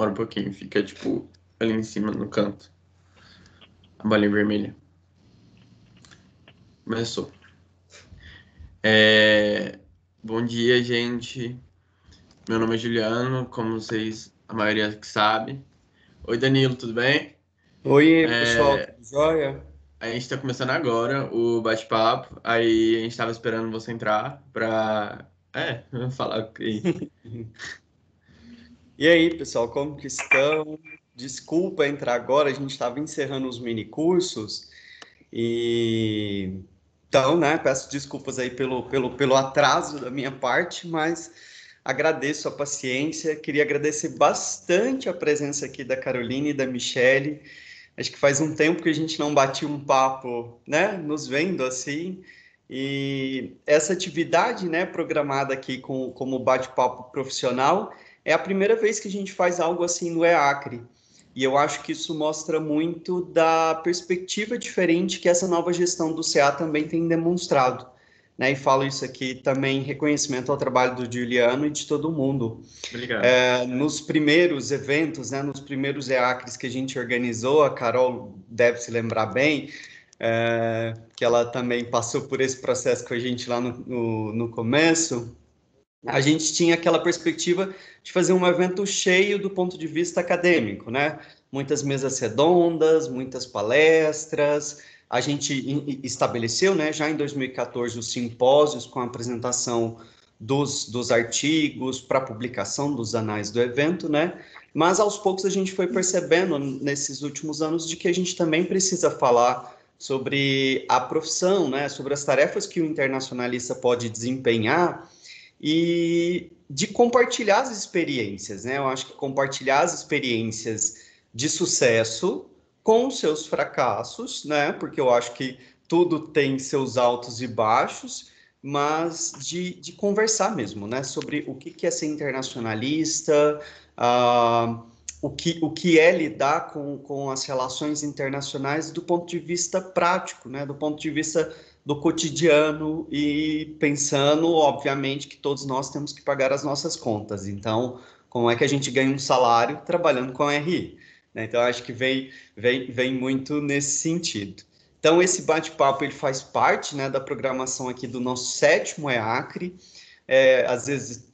demora um pouquinho. Fica, tipo, ali em cima, no canto. A bolinha vermelha. Começou. Bom dia, gente. Meu nome é Juliano, como vocês, a maioria que sabe. Oi, Danilo, tudo bem? Oi, pessoal, É, tudo jóia? a gente tá começando agora o bate-papo. Aí a gente tava esperando você entrar pra... falar aí. E aí, pessoal, como que estão? Desculpa entrar agora, a gente estava encerrando os minicursos e então, né, peço desculpas aí pelo atraso da minha parte, mas agradeço a paciência, queria agradecer bastante a presença aqui da Caroline e da Michele. Acho que faz um tempo que a gente não batia um papo, né, nos vendo assim. E essa atividade, né, programada aqui como bate-papo profissional, é a primeira vez que a gente faz algo assim no EACRE. E eu acho que isso mostra muito da perspectiva diferente que essa nova gestão do CA também tem demonstrado. Né? E falo isso aqui também em reconhecimento ao trabalho do Juliano e de todo mundo. Obrigado. Nos primeiros eventos, né, nos primeiros EACRES que a gente organizou, a Carol deve se lembrar bem, que ela também passou por esse processo com a gente lá no começo, a gente tinha aquela perspectiva de fazer um evento cheio do ponto de vista acadêmico, né? Muitas mesas redondas, muitas palestras. A gente estabeleceu, né, já em 2014, os simpósios com a apresentação dos artigos para publicação dos anais do evento, né? Mas aos poucos a gente foi percebendo nesses últimos anos de que a gente também precisa falar sobre a profissão, né? Sobre as tarefas que o internacionalista pode desempenhar e de compartilhar as experiências, né? Eu acho que compartilhar as experiências de sucesso com os seus fracassos, né? Porque eu acho que tudo tem seus altos e baixos, mas de conversar mesmo, né? Sobre o que é ser internacionalista, o que é lidar com as relações internacionais do ponto de vista prático, né? Do ponto de vista do cotidiano e pensando, obviamente, que todos nós temos que pagar as nossas contas. Então, como é que a gente ganha um salário trabalhando com a RI? Né? Então, acho que vem muito nesse sentido. Então, esse bate-papo ele faz parte, né, da programação aqui do nosso sétimo EACRE. Às vezes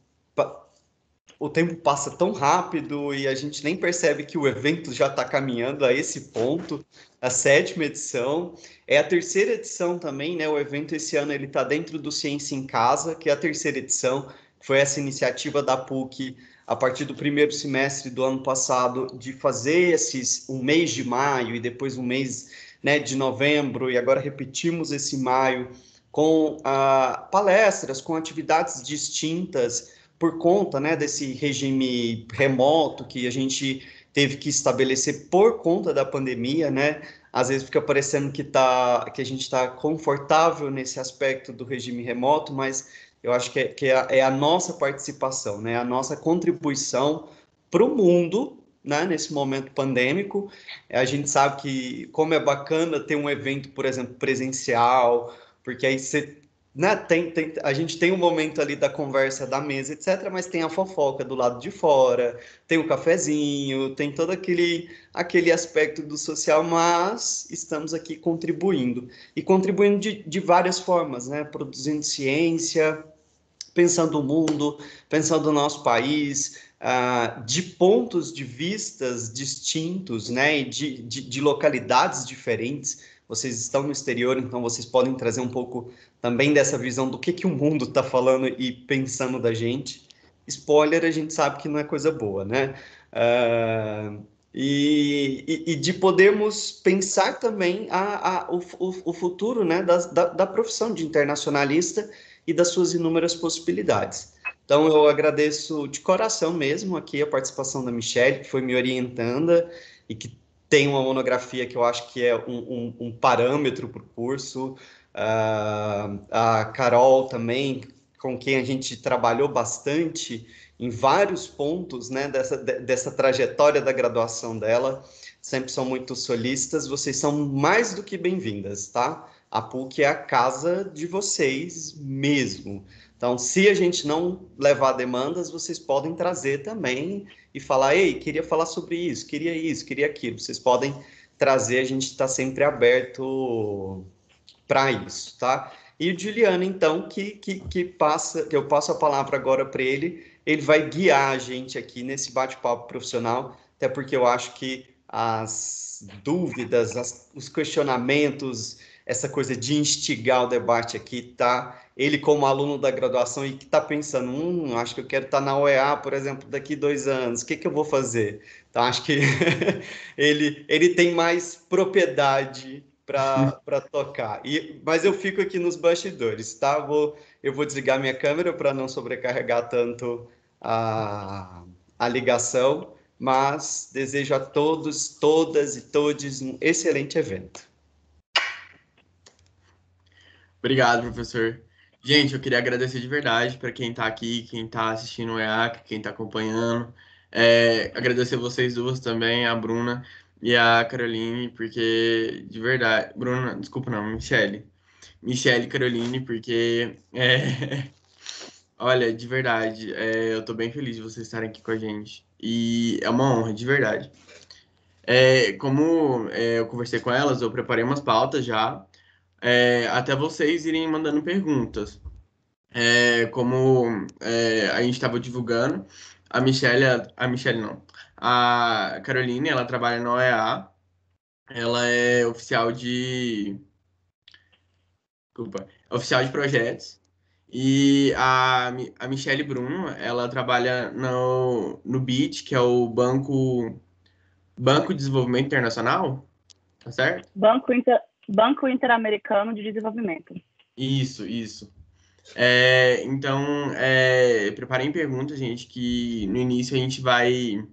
o tempo passa tão rápido e a gente nem percebe que o evento já está caminhando a esse ponto, a sétima edição. É a terceira edição também, né? O evento esse ano ele está dentro do Ciência em Casa, que é a terceira edição. Foi essa iniciativa da PUC a partir do primeiro semestre do ano passado de fazer um mês de maio e depois um mês, né, de novembro, e agora repetimos esse maio com palestras, com atividades distintas por conta, né, desse regime remoto que a gente teve que estabelecer por conta da pandemia, né? Às vezes fica parecendo que a gente está confortável nesse aspecto do regime remoto, mas eu acho que é a nossa participação, né? A nossa contribuição para o mundo, né? Nesse momento pandêmico. A gente sabe que como é bacana ter um evento, por exemplo, presencial, porque aí você, né, a gente tem um momento ali da conversa da mesa, etc., mas tem a fofoca do lado de fora, tem o cafezinho, tem todo aquele aspecto do social, mas estamos aqui contribuindo. E contribuindo de várias formas, né? Produzindo ciência, pensando o mundo, pensando o nosso país, de pontos de vistas distintos, né, e de localidades diferentes. Vocês estão no exterior, então vocês podem trazer um pouco também dessa visão do que o mundo está falando e pensando da gente. Spoiler, a gente sabe que não é coisa boa, né? E de podermos pensar também o futuro, né, da profissão de internacionalista e das suas inúmeras possibilidades. Então, eu agradeço de coração mesmo aqui a participação da Michelle, que foi me orientando e que tem uma monografia que eu acho que é um parâmetro para o curso. A Carol também, com quem a gente trabalhou bastante em vários pontos, né, dessa trajetória da graduação dela, sempre são muito solistas, vocês são mais do que bem-vindas, tá? A PUC é a casa de vocês mesmo. Então, se a gente não levar demandas, vocês podem trazer também e falar, ei, queria falar sobre isso, queria aquilo. Vocês podem trazer, a gente está sempre aberto para isso, tá? E o Juliano, então, que eu passo a palavra agora para ele vai guiar a gente aqui nesse bate-papo profissional, até porque eu acho que as dúvidas, os questionamentos, essa coisa de instigar o debate aqui, tá? Ele, como aluno da graduação e que está pensando, acho que eu quero estar na UEA, por exemplo, daqui 2 anos, o que eu vou fazer? Então, acho que ele tem mais propriedade para tocar. Mas eu fico aqui nos bastidores, tá? Eu vou desligar minha câmera para não sobrecarregar tanto a ligação, mas desejo a todos, todas e todes um excelente evento. Obrigado, professor. Gente, eu queria agradecer de verdade para quem está aqui, quem está assistindo o EAC, quem está acompanhando. Agradecer vocês duas também, a Bruna e a Caroline, porque de verdade. Bruna, desculpa não, Michele. Michele e Caroline, porque olha, de verdade, eu tô bem feliz de vocês estarem aqui com a gente. E é uma honra, de verdade. Como eu conversei com elas, eu preparei umas pautas já, até vocês irem mandando perguntas. Como a gente estava divulgando, a Michelle não, a Caroline, ela trabalha na OEA, ela é desculpa, oficial de projetos, e a Michelle Bruno, ela trabalha no BID, que é o Banco de Desenvolvimento Internacional, tá certo? Banco Interamericano de Desenvolvimento. Isso. Então, preparem perguntas, gente, que no início a gente vai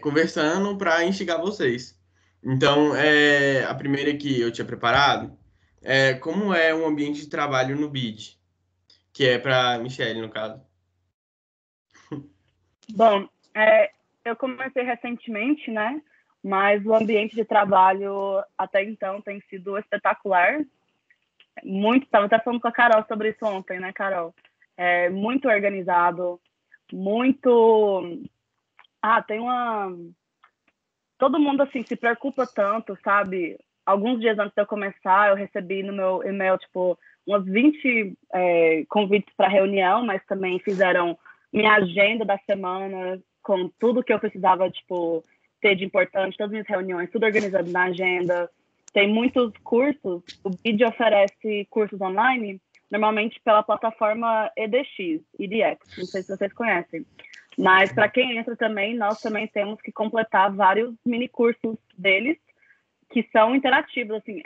conversando para instigar vocês. Então, a primeira que eu tinha preparado é como é um ambiente de trabalho no BID, que é para Michelle, no caso. Bom, eu comecei recentemente, né? Mas o ambiente de trabalho até então tem sido espetacular. Estava até falando com a Carol sobre isso ontem, né, Carol? Muito organizado, muito... tem uma... Todo mundo, assim, se preocupa tanto, sabe? Alguns dias antes de eu começar, eu recebi no meu e-mail, tipo, umas 20 convites para reunião, mas também fizeram minha agenda da semana, com tudo que eu precisava, tipo, ter de importante, todas as minhas reuniões, tudo organizado na agenda. Tem muitos cursos, o BID oferece cursos online, normalmente pela plataforma EDX, não sei se vocês conhecem. Mas para quem entra também, nós também temos que completar vários mini cursos deles, que são interativos, assim,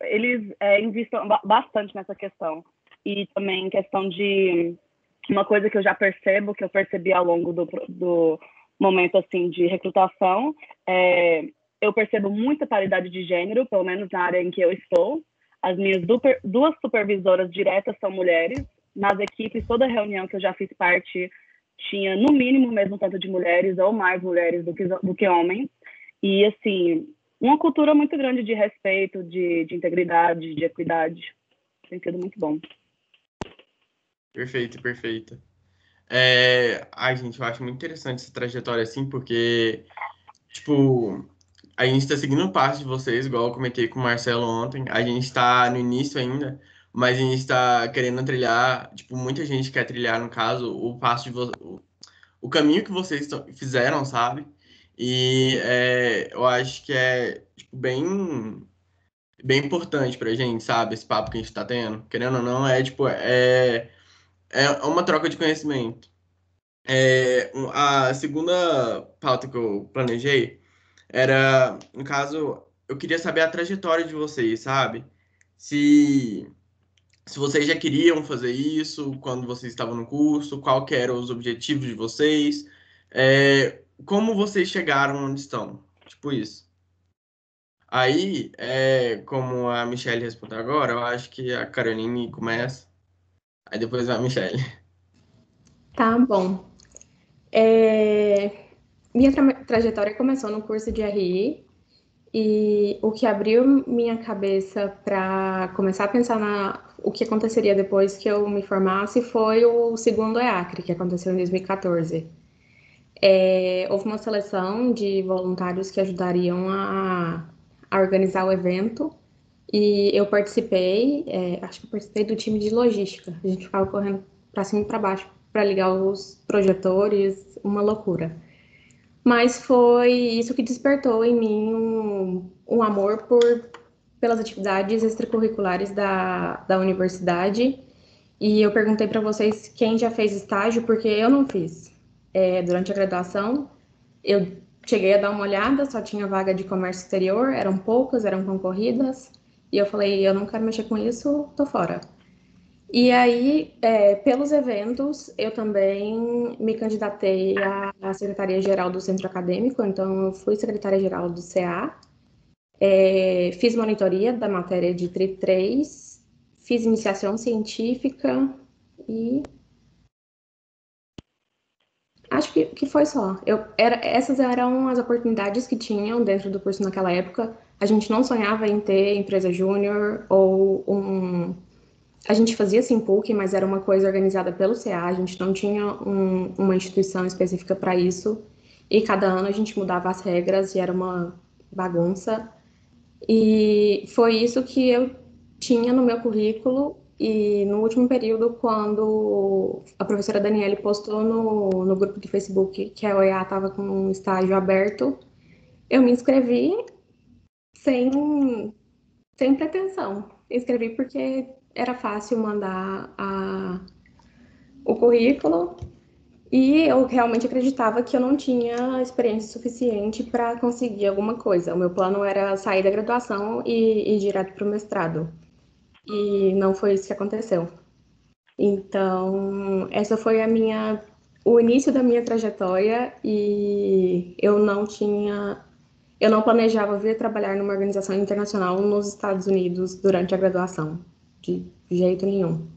eles investem bastante nessa questão. E também em questão de uma coisa que eu já percebo, que eu percebi ao longo do momento, assim, de recrutação, eu percebo muita paridade de gênero, pelo menos na área em que eu estou. As minhas duas supervisoras diretas são mulheres. Nas equipes, toda reunião que eu já fiz parte tinha, no mínimo, o mesmo tanto de mulheres ou mais mulheres do que homens. E, assim, uma cultura muito grande de respeito, de integridade, de equidade. Tem sido muito bom. Perfeito. Gente, eu acho muito interessante essa trajetória, assim, porque, tipo, a gente tá seguindo o passo de vocês, igual eu comentei com o Marcelo ontem. A gente tá no início ainda, mas a gente tá querendo trilhar, tipo, muita gente quer trilhar, no caso, o passo de o caminho que vocês fizeram, sabe? E eu acho que tipo, bem importante pra gente, sabe? Esse papo que a gente tá tendo. Querendo ou não, é uma troca de conhecimento. A segunda pauta que eu planejei era, no caso, eu queria saber a trajetória de vocês, sabe? Se, se vocês já queriam fazer isso quando vocês estavam no curso, qual que eram os objetivos de vocês, como vocês chegaram onde estão, tipo isso. Aí, como a Michelle respondeu agora, eu acho que a Caroline começa, aí depois vai a Michelle. Tá bom. Minha trajetória começou no curso de RI e o que abriu minha cabeça para começar a pensar o que aconteceria depois que eu me formasse foi o segundo EACRE, que aconteceu em 2014. Houve uma seleção de voluntários que ajudariam a organizar o evento e eu participei, acho que eu participei do time de logística. A gente ficava correndo para cima e para baixo para ligar os projetores, uma loucura. Mas foi isso que despertou em mim um amor pelas atividades extracurriculares da universidade. E eu perguntei para vocês quem já fez estágio, porque eu não fiz. Durante a graduação, eu cheguei a dar uma olhada, só tinha vaga de comércio exterior, eram poucas, eram concorridas. E eu falei, eu não quero mexer com isso, tô fora. E aí, pelos eventos, eu também me candidatei à Secretaria-Geral do Centro Acadêmico, então eu fui secretária-geral do CA, fiz monitoria da matéria de TRI 3, fiz iniciação científica e acho que foi só. Essas eram as oportunidades que tinham dentro do curso naquela época. A gente não sonhava em ter empresa júnior ou A gente fazia Simpuc, mas era uma coisa organizada pelo CA, a gente não tinha uma instituição específica para isso. E cada ano a gente mudava as regras e era uma bagunça. E foi isso que eu tinha no meu currículo. E no último período, quando a professora Daniele postou no grupo de Facebook que a OEA estava com um estágio aberto, eu me inscrevi sem, sem pretensão. Escrevi porque era fácil mandar o currículo e eu realmente acreditava que eu não tinha experiência suficiente para conseguir alguma coisa. O meu plano era sair da graduação e ir direto para o mestrado. E não foi isso que aconteceu. Então, essa foi o início da minha trajetória e eu não planejava vir trabalhar numa organização internacional nos Estados Unidos durante a graduação, de jeito nenhum.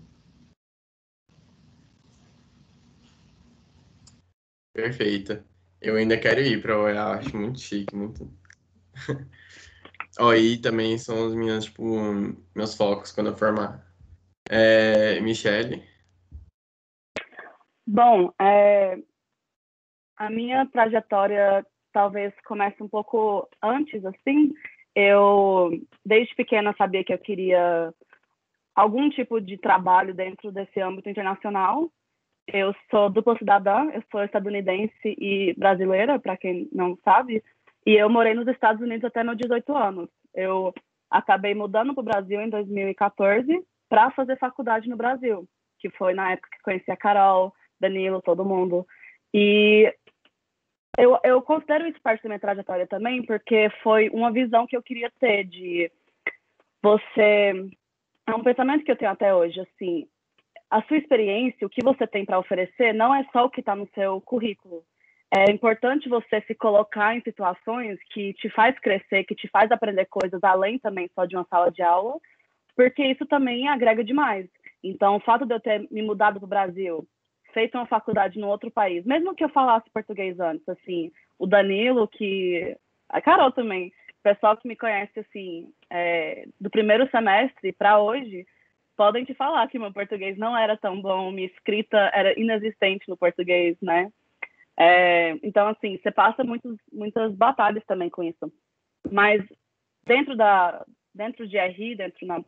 Perfeita. Eu ainda quero ir para o EA, acho muito chique, muito. Ó, aí também são os meus, tipo, meus focos quando eu formar. Michele. Bom, a minha trajetória talvez comece um pouco antes, assim. Eu, desde pequena, sabia que eu queria algum tipo de trabalho dentro desse âmbito internacional. Eu sou dupla cidadã, eu sou estadunidense e brasileira, para quem não sabe, e eu morei nos Estados Unidos até meus 18 anos. Eu acabei mudando para o Brasil em 2014 para fazer faculdade no Brasil, que foi na época que conheci a Carol, Danilo, todo mundo. E eu considero isso parte da minha trajetória também, porque foi uma visão que eu queria ter de você... É um pensamento que eu tenho até hoje, assim, a sua experiência, o que você tem para oferecer, não é só o que está no seu currículo. É importante você se colocar em situações que te faz crescer, que te faz aprender coisas além também só de uma sala de aula, porque isso também agrega demais. Então, o fato de eu ter me mudado para o Brasil, feito uma faculdade no outro país, mesmo que eu falasse português antes, assim, o Danilo, a Carol também, o pessoal que me conhece, assim, do primeiro semestre para hoje, podem te falar que meu português não era tão bom, minha escrita era inexistente no português, né? Então, assim, você passa muitas batalhas também com isso. Mas dentro de RI,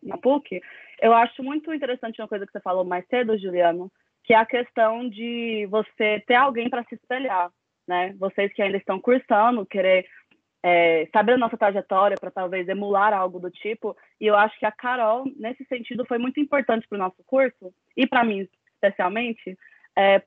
na PUC, eu acho muito interessante uma coisa que você falou mais cedo, Juliano, que é a questão de você ter alguém para se espelhar, né? Vocês que ainda estão cursando, querer saber a nossa trajetória para talvez emular algo do tipo, e eu acho que a Carol, nesse sentido, foi muito importante para o nosso curso, e para mim especialmente,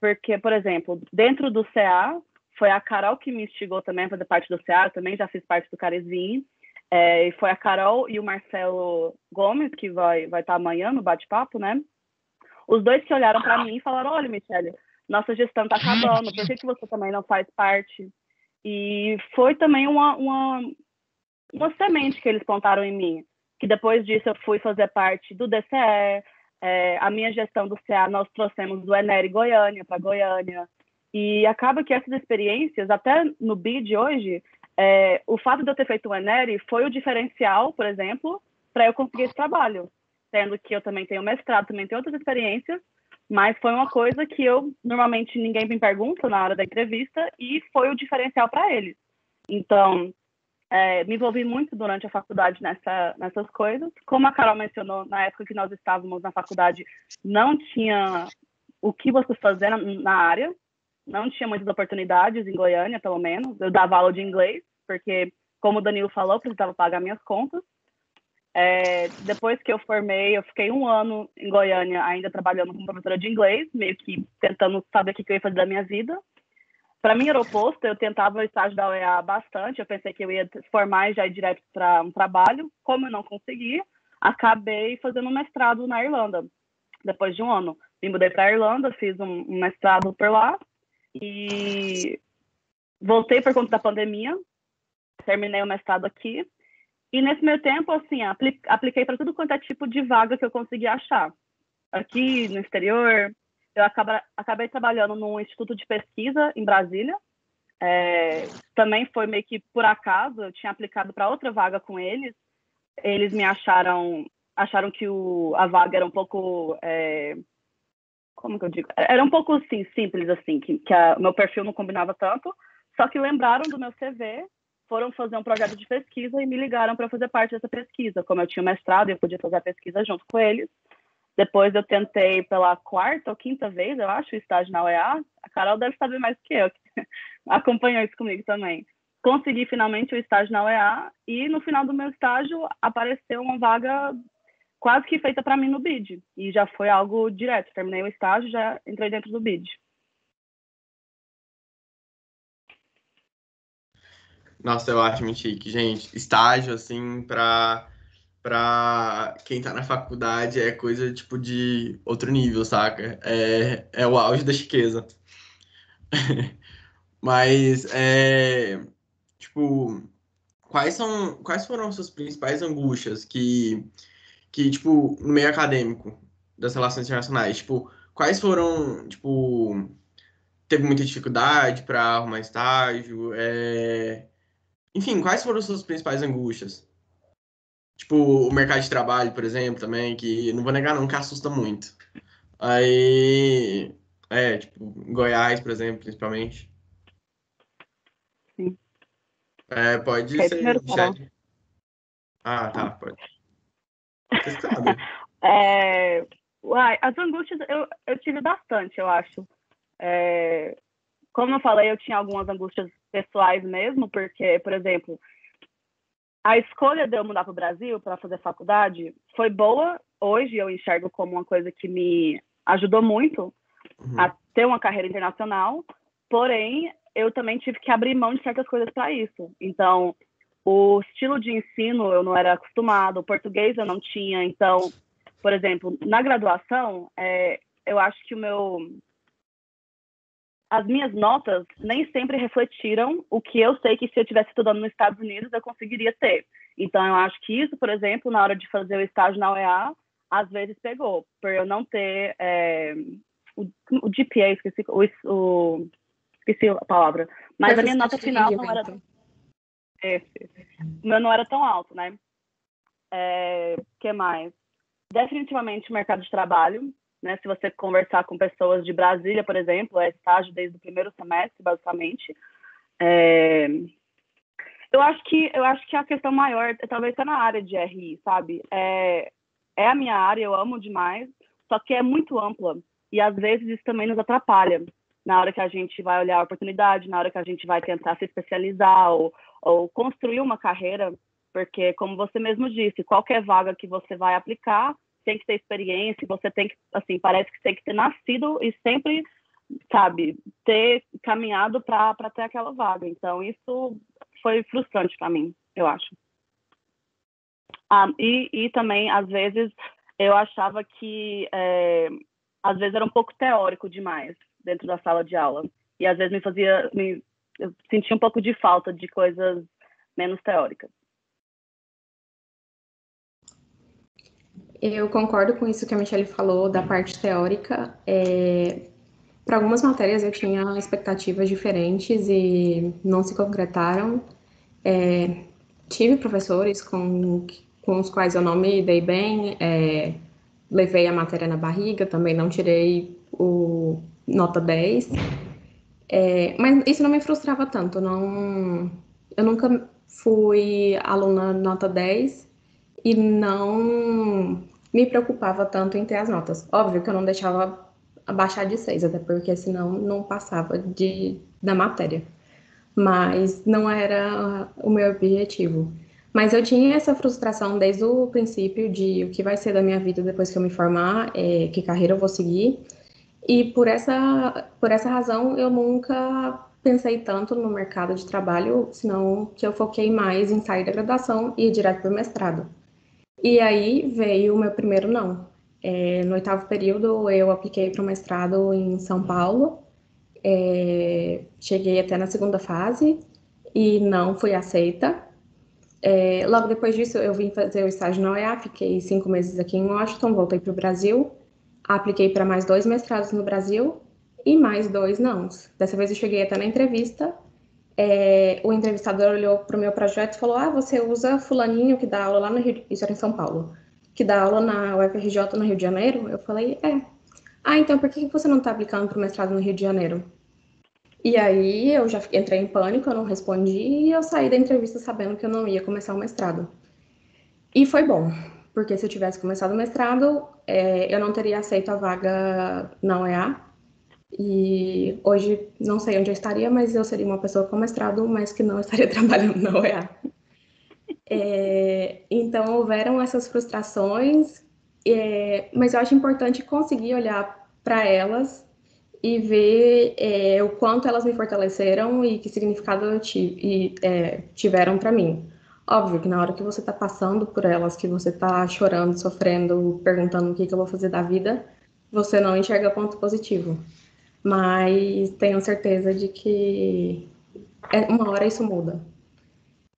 porque, por exemplo, dentro do CA, foi a Carol que me instigou também a fazer parte do CA, eu também já fiz parte do Caresvim, e foi a Carol e o Marcelo Gomes, que vai estar amanhã no bate-papo, né? Os dois que olharam para mim e falaram, olha, Michele, nossa gestão está acabando, por que você também não faz parte? E foi também uma semente que eles plantaram em mim, que depois disso eu fui fazer parte do DCE, a minha gestão do CA, nós trouxemos do Enere Goiânia para Goiânia, e acaba que essas experiências, até no BID hoje, o fato de eu ter feito o ENERE foi o diferencial, por exemplo, para eu conseguir esse trabalho, sendo que eu também tenho mestrado, também tenho outras experiências, mas foi uma coisa que normalmente ninguém me pergunta na hora da entrevista e foi o diferencial para eles. Então, me envolvi muito durante a faculdade nessas coisas. Como a Carol mencionou, na época que nós estávamos na faculdade, não tinha o que você fazer na área, não tinha muitas oportunidades em Goiânia, pelo menos. Eu dava aula de inglês, porque, como o Danilo falou, eu precisava pagar minhas contas. Depois que eu formei, eu fiquei 1 ano em Goiânia, ainda trabalhando como professora de inglês, meio que tentando saber o que eu ia fazer da minha vida. Para mim era o oposto, eu tentava o estágio da UEA bastante, eu pensei que eu ia formar e já ir direto para um trabalho. Como eu não consegui, acabei fazendo um mestrado na Irlanda. Depois de 1 ano, me mudei para a Irlanda, fiz um mestrado por lá e voltei por conta da pandemia, terminei o mestrado aqui. E nesse meio tempo, assim, apliquei para tudo quanto é tipo de vaga que eu consegui achar. Aqui no exterior, eu acabei trabalhando num instituto de pesquisa em Brasília. Também foi meio que por acaso, eu tinha aplicado para outra vaga com eles. Eles me acharam que a vaga era um pouco, como que eu digo? Era um pouco assim, simples, assim, que o meu perfil não combinava tanto. Só que lembraram do meu CV, foram fazer um projeto de pesquisa e me ligaram para fazer parte dessa pesquisa. Como eu tinha mestrado, eu podia fazer a pesquisa junto com eles. Depois eu tentei pela 4ª ou 5ª vez, eu acho, o estágio na UEA. A Carol deve saber mais que eu, que acompanhou isso comigo também. Consegui finalmente o estágio na UEA e no final do meu estágio apareceu uma vaga quase que feita para mim no BID. E já foi algo direto. Terminei o estágio, já entrei dentro do BID. Nossa, eu acho muito chique, gente. Estágio, assim, pra quem tá na faculdade é coisa, tipo, de outro nível, saca? É o auge da chiqueza. Mas, tipo, quais foram as suas principais angústias tipo, no meio acadêmico das relações internacionais? Tipo, quais foram, tipo, teve muita dificuldade para arrumar estágio? Enfim, quais foram as suas principais angústias? Tipo, o mercado de trabalho, por exemplo, também, que não vou negar não, que assusta muito. Aí, tipo, em Goiás, por exemplo, principalmente. Sim. Pode Ok, ser primeiro, Carol. chat. Ah, tá, pode. Tô escutando. As angústias eu tive bastante, eu acho. Como eu falei, eu tinha algumas angústias pessoais mesmo, porque, por exemplo, a escolha de eu mudar para o Brasil para fazer faculdade foi boa. Hoje eu enxergo como uma coisa que me ajudou muito a ter uma carreira internacional, porém, eu também tive que abrir mão de certas coisas para isso. Então, o estilo de ensino eu não era acostumado, o português eu não tinha. Então, por exemplo, na graduação, eu acho que as minhas notas nem sempre refletiram o que eu sei que se eu estivesse estudando nos Estados Unidos eu conseguiria ter. Então, eu acho que isso, por exemplo, na hora de fazer o estágio na UEA, às vezes pegou, por eu não ter o GPA, esqueci a palavra, mas a minha nota final não era... O meu não era tão alto, né? Que mais? Definitivamente o mercado de trabalho, né? Se você conversar com pessoas de Brasília, por exemplo, é estágio desde o primeiro semestre, basicamente. Eu acho que a questão maior talvez está na área de RI, sabe? É a minha área, eu amo demais, só que é muito ampla e às vezes isso também nos atrapalha na hora que a gente vai olhar a oportunidade, na hora que a gente vai tentar se especializar ou construir uma carreira, porque, como você mesmo disse, qualquer vaga que você vai aplicar tem que ter experiência, você tem que, assim, parece que tem que ter nascido e sempre, sabe, ter caminhado para ter aquela vaga. Então, isso foi frustrante para mim, eu acho. E também, às vezes, eu achava que, às vezes, era um pouco teórico demais dentro da sala de aula. E, às vezes, eu sentia um pouco de falta de coisas menos teóricas. Eu concordo com isso que a Michelle falou da parte teórica. Para algumas matérias eu tinha expectativas diferentes e não se concretaram. Tive professores com os quais eu não me dei bem, levei a matéria na barriga, também não tirei o nota 10. Mas isso não me frustrava tanto, não, eu nunca fui aluna nota 10 e não me preocupava tanto em ter as notas. Óbvio que eu não deixava abaixar de 6, até porque senão não passava da matéria. Mas não era o meu objetivo. Mas eu tinha essa frustração desde o princípio de o que vai ser da minha vida depois que eu me formar, que carreira eu vou seguir. E por essa razão eu nunca pensei tanto no mercado de trabalho, senão que eu foquei mais em sair da graduação e ir direto para o mestrado. E aí veio o meu primeiro não. No 8º período eu apliquei para o mestrado em São Paulo, cheguei até na segunda fase e não fui aceita. Logo depois disso, eu vim fazer o estágio na UEA, fiquei 5 meses aqui em Washington, voltei para o Brasil, apliquei para mais 2 mestrados no Brasil e mais 2 nãos. Dessa vez eu cheguei até na entrevista, o entrevistador olhou para o meu projeto e falou: ah, você usa fulaninho que dá aula lá no Rio, isso era em São Paulo, que dá aula na UFRJ no Rio de Janeiro? Eu falei: Ah, então por que você não está aplicando para o mestrado no Rio de Janeiro? E aí eu já entrei em pânico, eu não respondi e eu saí da entrevista sabendo que eu não ia começar o mestrado. E foi bom, porque se eu tivesse começado o mestrado, eu não teria aceito a vaga na UEA. E hoje não sei onde eu estaria, mas eu seria uma pessoa com mestrado, mas que não estaria trabalhando na UEA. Então houveram essas frustrações, mas eu acho importante conseguir olhar para elas e ver o quanto elas me fortaleceram e que significado tiveram para mim. Óbvio que na hora que você está passando por elas, que você está chorando, sofrendo, perguntando o que eu vou fazer da vida, você não enxerga ponto positivo. Mas tenho certeza de que uma hora isso muda.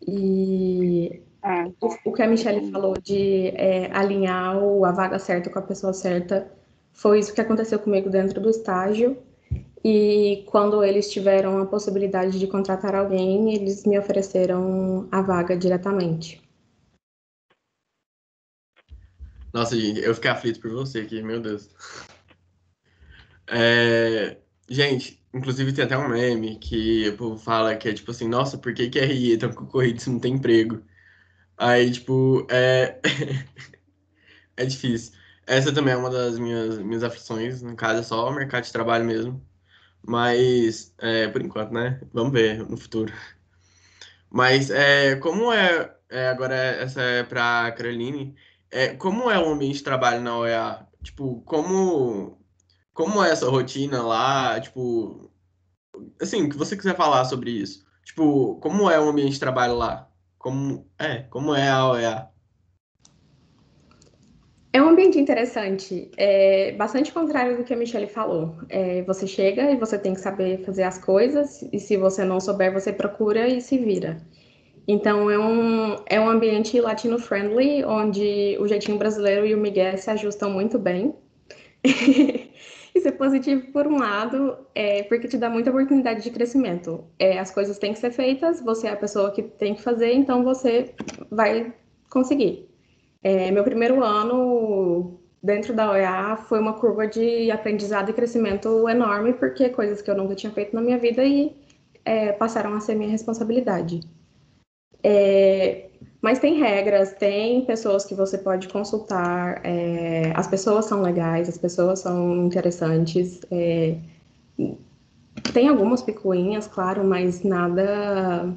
E o que a Michelle falou de alinhar a vaga certa com a pessoa certa foi isso que aconteceu comigo dentro do estágio. E quando eles tiveram a possibilidade de contratar alguém, eles me ofereceram a vaga diretamente. Nossa, gente, eu fiquei aflito por você aqui, meu Deus. Gente, inclusive tem até um meme que o povo fala que é tipo assim, nossa, por que RI é tão concorrido se não tem emprego? Aí, tipo, é difícil. Essa também é uma das minhas aflições, no caso é só o mercado de trabalho mesmo. Mas, por enquanto, né? Vamos ver no futuro. Mas, como agora essa é pra Caroline, como é o ambiente de trabalho na OEA? Tipo, como é essa rotina lá? Tipo, assim, o que você quiser falar sobre isso. Tipo, como é o ambiente de trabalho lá? Como é a OEA? É um ambiente interessante, bastante contrário do que a Michelle falou. Você chega e você tem que saber fazer as coisas, e se você não souber, você procura e se vira. Então, é um ambiente latino-friendly, onde o jeitinho brasileiro e o migué se ajustam muito bem. Isso é positivo por um lado, porque te dá muita oportunidade de crescimento. As coisas têm que ser feitas, você é a pessoa que tem que fazer, então você vai conseguir. Meu primeiro ano dentro da OEA foi uma curva de aprendizado e crescimento enorme, porque coisas que eu nunca tinha feito na minha vida e passaram a ser minha responsabilidade. Mas tem regras, tem pessoas que você pode consultar, as pessoas são legais, as pessoas são interessantes, tem algumas picuinhas, claro, mas nada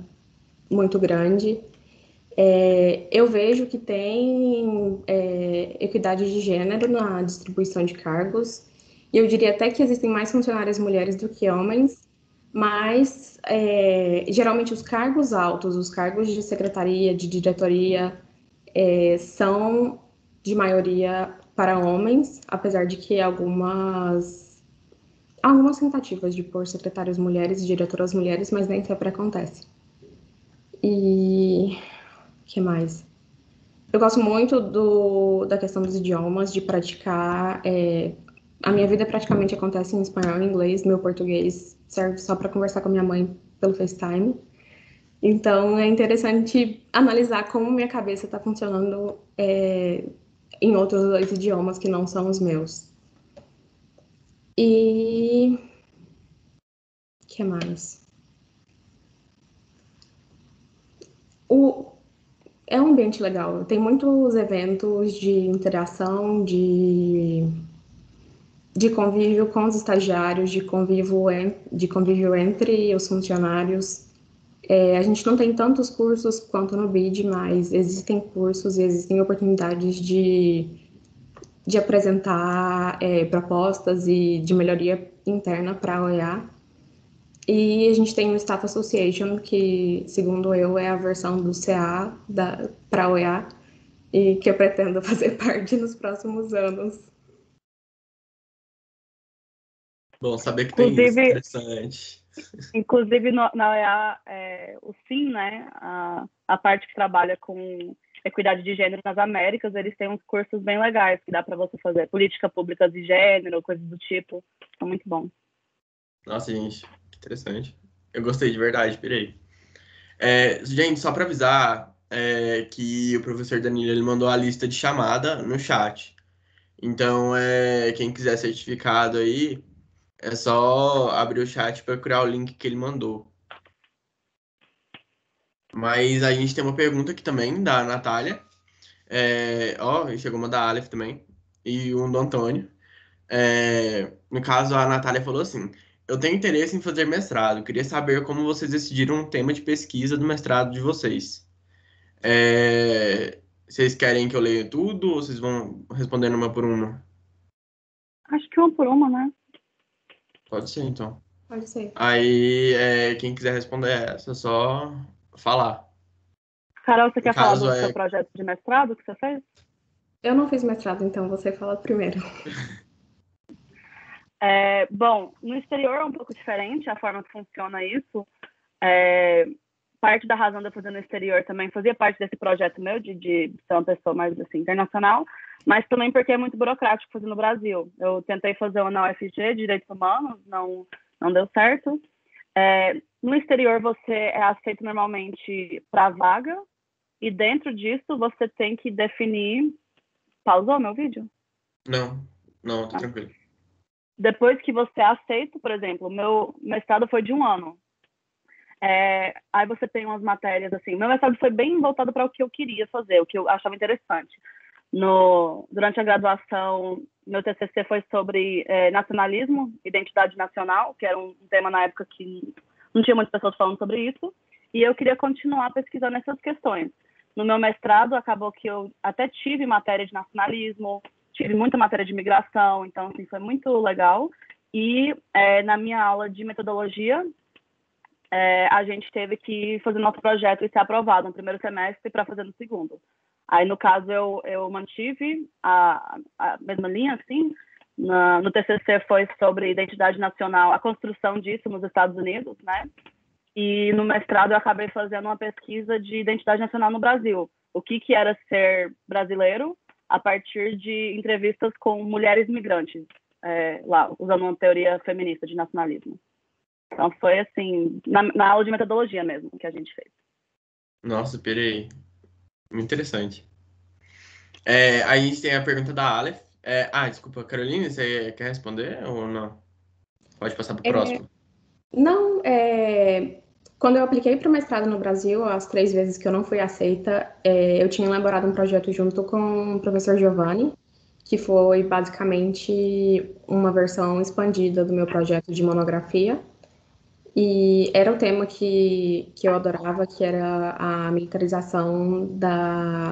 muito grande. Eu vejo que tem equidade de gênero na distribuição de cargos, e eu diria até que existem mais funcionárias mulheres do que homens, mas geralmente os cargos altos, os cargos de secretaria, de diretoria, são de maioria para homens, apesar de que algumas tentativas de pôr secretárias mulheres e diretoras mulheres, mas nem sempre acontece. E o que mais? Eu gosto muito da questão dos idiomas, de praticar. A minha vida praticamente acontece em espanhol e inglês. Meu português serve só para conversar com a minha mãe pelo FaceTime. Então, é interessante analisar como minha cabeça está funcionando em outros dois idiomas que não são os meus. E o que mais? É um ambiente legal. Tem muitos eventos de interação, de convívio com os estagiários, de convívio entre os funcionários. A gente não tem tantos cursos quanto no BID, mas existem cursos e existem oportunidades de apresentar propostas e de melhoria interna para a OEA. E a gente tem o Staff Association, que, segundo eu, é a versão do CA para a OEA, e que eu pretendo fazer parte nos próximos anos. Bom saber que tem isso, Inclusive, interessante. inclusive na OEA, o SIM, né, a parte que trabalha com equidade de gênero nas Américas, eles têm uns cursos bem legais que dá para você fazer. Política pública de gênero, coisas do tipo. São muito bons. Nossa, gente, que interessante. Eu gostei de verdade, pirei. Gente, só para avisar que o professor Danilo ele mandou a lista de chamada no chat. Então, quem quiser certificado aí, é só abrir o chat para procurar o link que ele mandou. Mas a gente tem uma pergunta aqui também da Natália. Chegou uma da Aleph também. E um do Antônio. No caso, a Natália falou assim: eu tenho interesse em fazer mestrado. Queria saber como vocês decidiram o tema de pesquisa do mestrado de vocês. Vocês querem que eu leia tudo ou vocês vão respondendo uma por uma? Acho que uma por uma, né? Pode ser, então. Pode ser. Aí, quem quiser responder essa, é só falar. Carol, você No quer falar caso, do seu projeto de mestrado que você fez? Eu não fiz mestrado, então você fala primeiro. Bom, no exterior é um pouco diferente a forma que funciona isso. Parte da razão de eu fazer no exterior também fazia parte desse projeto meu de ser uma pessoa mais assim, internacional, mas também porque é muito burocrático fazer no Brasil. Eu tentei fazer uma na UFG, Direitos Humanos, não deu certo. No exterior você é aceito normalmente para vaga e dentro disso você tem que definir... Pausou meu vídeo? Não, tá tranquilo. Depois que você é aceito, por exemplo, meu mestrado foi de 1 ano. Aí você tem umas matérias assim. Meu mestrado foi bem voltado para o que eu queria fazer, o que eu achava interessante. Durante a graduação, meu TCC foi sobre nacionalismo, identidade nacional, que era um tema na época que não tinha muitas pessoas falando sobre isso, e eu queria continuar pesquisando essas questões. No meu mestrado, acabou que eu até tive matéria de nacionalismo, tive muita matéria de migração, então assim, foi muito legal. E na minha aula de metodologia, a gente teve que fazer nosso projeto e ser aprovado no primeiro semestre para fazer no segundo. Aí, no caso, eu mantive a mesma linha, assim. No TCC foi sobre identidade nacional, a construção disso nos Estados Unidos, né? E no mestrado eu acabei fazendo uma pesquisa de identidade nacional no Brasil. O que era ser brasileiro a partir de entrevistas com mulheres migrantes, lá, usando uma teoria feminista de nacionalismo. Então foi assim, na aula de metodologia mesmo que a gente fez. Nossa, pirei. Muito interessante. Aí a gente tem a pergunta da Aleph. Desculpa, Caroline, você quer responder ou não? Pode passar para o próximo. Não, quando eu apliquei para o mestrado no Brasil, as 3 vezes que eu não fui aceita, eu tinha elaborado um projeto junto com o professor Giovanni, que foi basicamente uma versão expandida do meu projeto de monografia. E era o tema que eu adorava, que era a militarização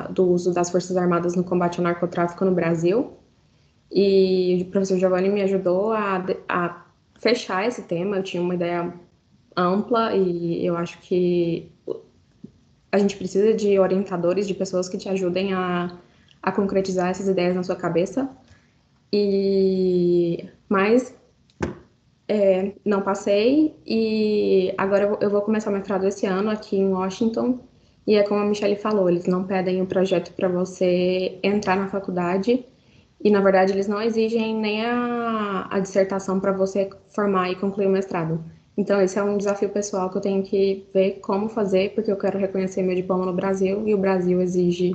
do uso das Forças Armadas no combate ao narcotráfico no Brasil. E o professor Giovanni me ajudou a fechar esse tema. Eu tinha uma ideia ampla e eu acho que a gente precisa de orientadores, de pessoas que te ajudem a concretizar essas ideias na sua cabeça. Mas não passei e agora eu vou começar o mestrado esse ano aqui em Washington. E é como a Michelle falou, eles não pedem o projeto para você entrar na faculdade e, na verdade, eles não exigem nem a dissertação para você formar e concluir o mestrado. Então, esse é um desafio pessoal que eu tenho que ver como fazer, porque eu quero reconhecer meu diploma no Brasil e o Brasil exige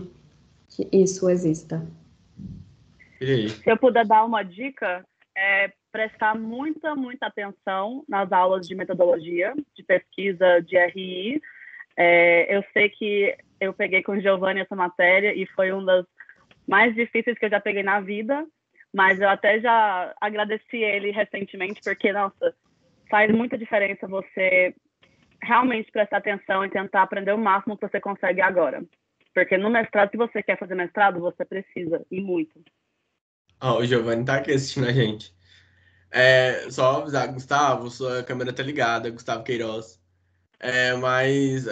que isso exista. E aí? Se eu puder dar uma dica, é prestar muita, muita atenção nas aulas de metodologia, de pesquisa de RI. Eu sei que eu peguei com o Giovanni essa matéria e foi uma das mais difíceis que eu já peguei na vida, mas eu até já agradeci ele recentemente, porque, nossa, faz muita diferença você realmente prestar atenção e tentar aprender o máximo que você consegue agora. Porque no mestrado, se você quer fazer mestrado, você precisa, e muito. Ó, o Giovanni tá aqui assistindo a gente. Só avisar, Gustavo, sua câmera tá ligada, Gustavo Queiroz. Mas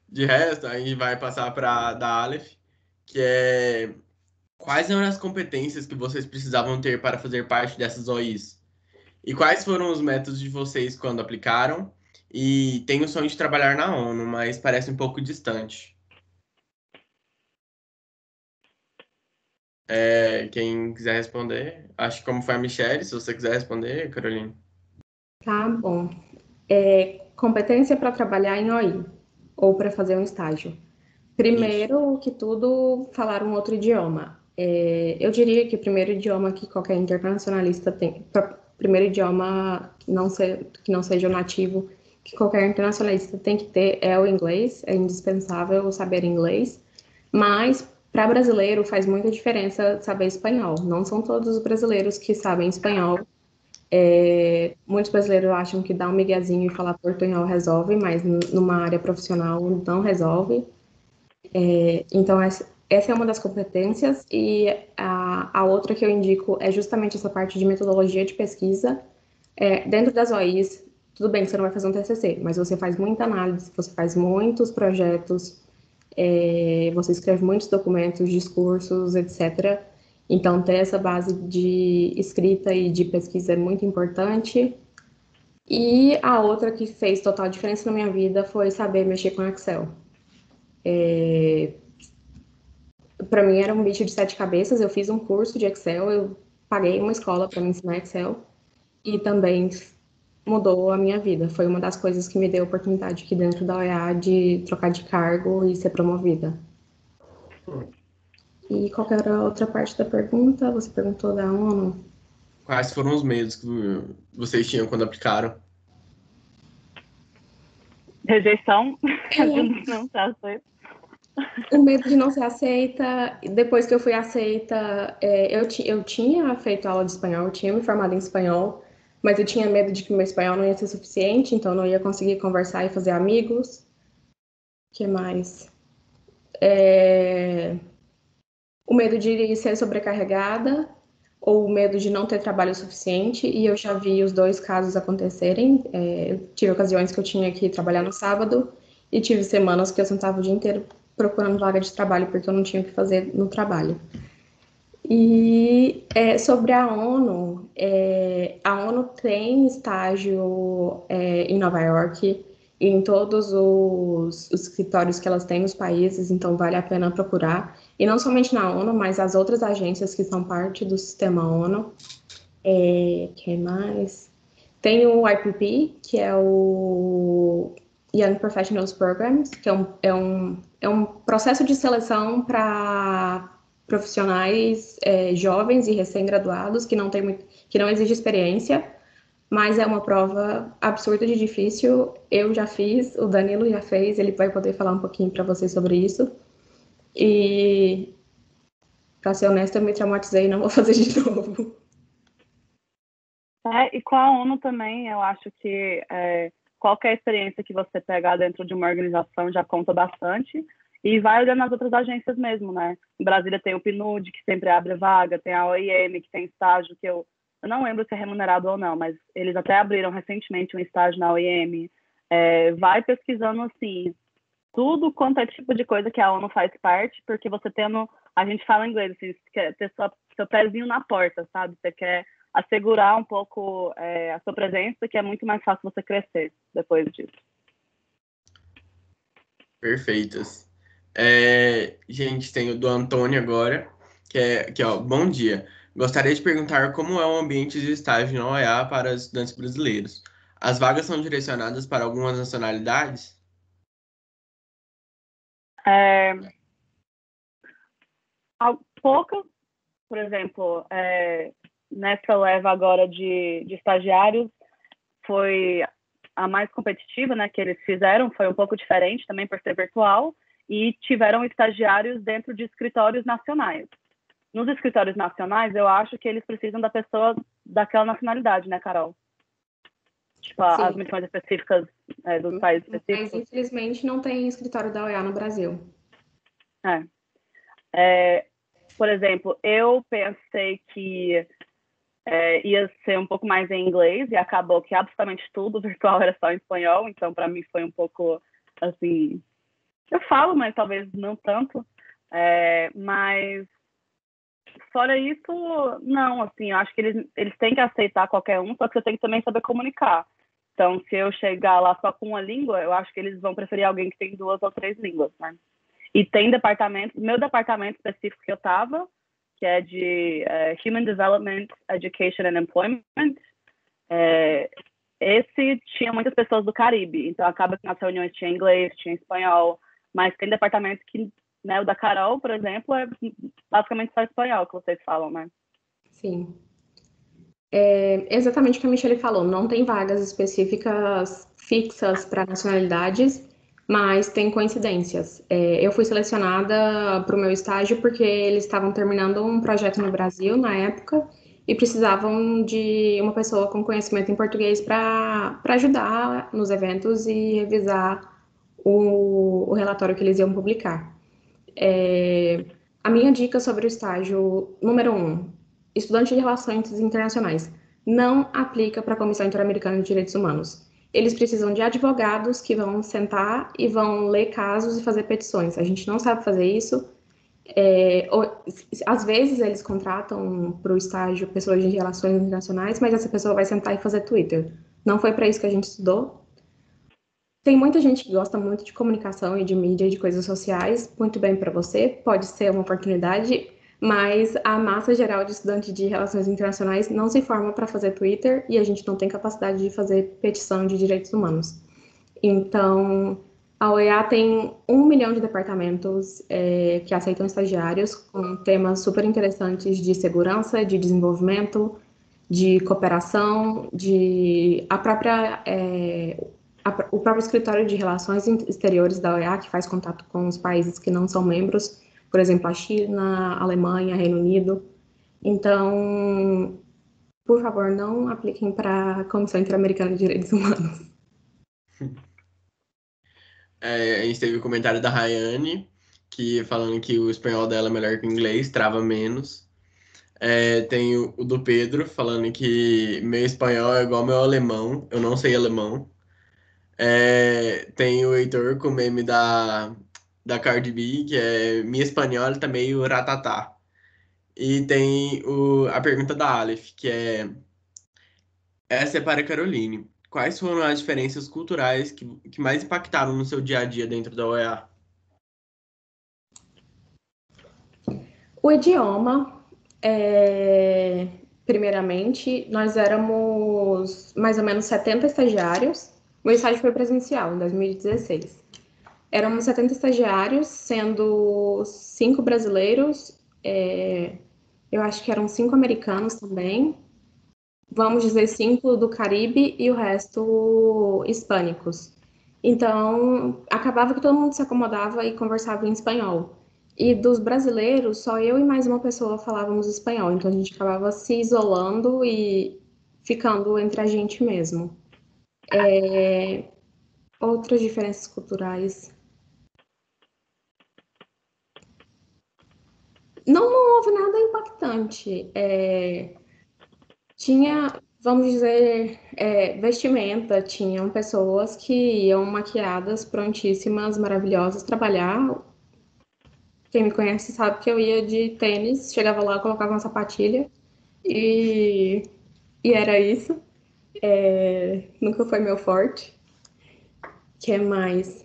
de resto, a gente vai passar para da Aleph, que é quais eram as competências que vocês precisavam ter para fazer parte dessas OIs? E quais foram os métodos de vocês quando aplicaram? E tenho o sonho de trabalhar na ONU, mas parece um pouco distante. Quem quiser responder, acho que como foi a Michelle, se você quiser responder, Carolina. Tá bom. Competência para trabalhar em OI ou para fazer um estágio. Isso. Primeiro que tudo, falar um outro idioma. Eu diria que o primeiro idioma que qualquer internacionalista tem, primeiro idioma que não seja o nativo, que qualquer internacionalista tem que ter é o inglês, é indispensável saber inglês, mas para brasileiro faz muita diferença saber espanhol. Não são todos os brasileiros que sabem espanhol. Muitos brasileiros acham que dar um miguezinho e falar portunhol resolve, mas numa área profissional não resolve. Então, essa é uma das competências, e a outra que eu indico é justamente essa parte de metodologia de pesquisa. Dentro das OIs, tudo bem que você não vai fazer um TCC, mas você faz muita análise, você faz muitos projetos, você escreve muitos documentos, discursos, etc. Então, ter essa base de escrita e de pesquisa é muito importante. E a outra que fez total diferença na minha vida foi saber mexer com Excel. Para mim era um bicho de sete cabeças. Eu fiz um curso de Excel, eu paguei uma escola para me ensinar Excel e também mudou a minha vida. Foi uma das coisas que me deu a oportunidade aqui dentro da OEA de trocar de cargo e ser promovida. E qual que era a outra parte da pergunta? Você perguntou da ONU? Quais foram os medos que vocês tinham quando aplicaram? Rejeição, É, não tá certo. o medo de não ser aceita. Depois que eu fui aceita, eu tinha feito aula de espanhol, eu tinha me formado em espanhol, mas eu tinha medo de que meu espanhol não ia ser suficiente, então eu não ia conseguir conversar e fazer amigos. O que mais? O medo de ser sobrecarregada ou o medo de não ter trabalho suficiente, e eu já vi os dois casos acontecerem. Eu tive ocasiões que eu tinha que trabalhar no sábado e tive semanas que eu sentava o dia inteiro procurando vaga de trabalho porque eu não tinha o que fazer no trabalho. E sobre a ONU tem estágio em Nova York e em todos os escritórios que elas têm nos países, então vale a pena procurar. E não somente na ONU, mas as outras agências que são parte do sistema ONU. Que mais? Tem o IPP, que é o Young Professionals Programs, que é um processo de seleção para profissionais jovens e recém-graduados que não exige experiência, mas é uma prova absurda de difícil. Eu já fiz, o Danilo já fez, ele vai poder falar um pouquinho para vocês sobre isso. E, para ser honesta, eu me traumatizei e não vou fazer de novo. E com a ONU também, eu acho que qualquer experiência que você pegar dentro de uma organização já conta bastante, e vai olhando as outras agências mesmo, né? Em Brasília tem o PNUD, que sempre abre vaga, tem a OIM, que tem estágio, que eu não lembro se é remunerado ou não, mas eles até abriram recentemente um estágio na OIM. Vai pesquisando, assim, tudo quanto é tipo de coisa que a ONU faz parte, porque você tendo, a gente fala em inglês, assim, você quer ter seu pezinho na porta, sabe? Você quer assegurar um pouco a sua presença, que é muito mais fácil você crescer depois disso. Perfeitas. Gente, tem o do Antônio agora, que ó, bom dia. Gostaria de perguntar como é o ambiente de estágio na OEA para os estudantes brasileiros. As vagas são direcionadas para algumas nacionalidades? É, poucas, por exemplo, nessa leva agora de estagiários, foi a mais competitiva, né, que eles fizeram, foi um pouco diferente também por ser virtual, e tiveram estagiários dentro de escritórios nacionais. Nos escritórios nacionais, eu acho que eles precisam da pessoa daquela nacionalidade, né, Carol? Tipo, as Sim. missões específicas dos países Mas, específicos. infelizmente, não tem escritório da OEA no Brasil. Por exemplo, eu pensei que ia ser um pouco mais em inglês e acabou que absolutamente tudo virtual era só em espanhol, então para mim foi um pouco assim, eu falo, mas talvez não tanto, mas fora isso, não, assim, eu acho que eles têm que aceitar qualquer um, só que você tem que também saber comunicar. Então, se eu chegar lá só com uma língua, eu acho que eles vão preferir alguém que tem 2 ou 3 línguas, né? E tem departamento, meu departamento específico que eu estava, que é de Human Development, Education and Employment, esse tinha muitas pessoas do Caribe, então acaba que nas reuniões tinha inglês, tinha espanhol, mas tem departamento que, né, o da Carol, por exemplo, é basicamente só espanhol que vocês falam, né? Sim. Exatamente o que a Michelle falou, não tem vagas específicas fixas para nacionalidades, mas tem coincidências. Eu fui selecionada para o meu estágio porque eles estavam terminando um projeto no Brasil na época e precisavam de uma pessoa com conhecimento em português para ajudar nos eventos e revisar o relatório que eles iam publicar. A minha dica sobre o estágio, número 1, estudante de Relações Internacionais, não aplica para a Comissão Interamericana de Direitos Humanos. Eles precisam de advogados que vão sentar e vão ler casos e fazer petições. A gente não sabe fazer isso. Às vezes eles contratam para o estágio pessoas de relações internacionais, mas essa pessoa vai sentar e fazer Twitter. Não foi para isso que a gente estudou. Tem muita gente que gosta muito de comunicação e de mídia e de coisas sociais, muito bem para você, pode ser uma oportunidade, mas a massa geral de estudantes de relações internacionais não se forma para fazer Twitter e a gente não tem capacidade de fazer petição de direitos humanos. Então, a OEA tem 1 milhão de departamentos que aceitam estagiários com temas super interessantes de segurança, de desenvolvimento, de cooperação, o próprio escritório de relações exteriores da OEA, que faz contato com os países que não são membros, por exemplo, a China, a Alemanha, Reino Unido. Então, por favor, não apliquem para a Comissão Interamericana de Direitos Humanos. A gente teve o comentário da Rayane, que falando que o espanhol dela é melhor que o inglês, trava menos. Tem o do Pedro falando que meu espanhol é igual meu alemão, eu não sei alemão. Tem o Heitor com o meme da Cardi B, que é minha espanhola tá meio ratatá. E tem a pergunta da Aleph, que essa é para a Caroline. Quais foram as diferenças culturais que mais impactaram no seu dia a dia dentro da OEA? O idioma, primeiramente, nós éramos mais ou menos 70 estagiários. Meu estágio foi presencial, em 2016. Éramos 70 estagiários, sendo 5 brasileiros, eu acho que eram 5 americanos também, vamos dizer 5 do Caribe e o resto hispânicos. Então, acabava que todo mundo se acomodava e conversava em espanhol. E dos brasileiros, só eu e mais uma pessoa falávamos espanhol, então a gente acabava se isolando e ficando entre a gente mesmo. Outras diferenças culturais. Não houve nada impactante. Tinha, vamos dizer, vestimenta, tinham pessoas que iam maquiadas, prontíssimas, maravilhosas, trabalhar. Quem me conhece sabe que eu ia de tênis, chegava lá, colocava uma sapatilha e, e era isso. Nunca foi meu forte. Que é mais?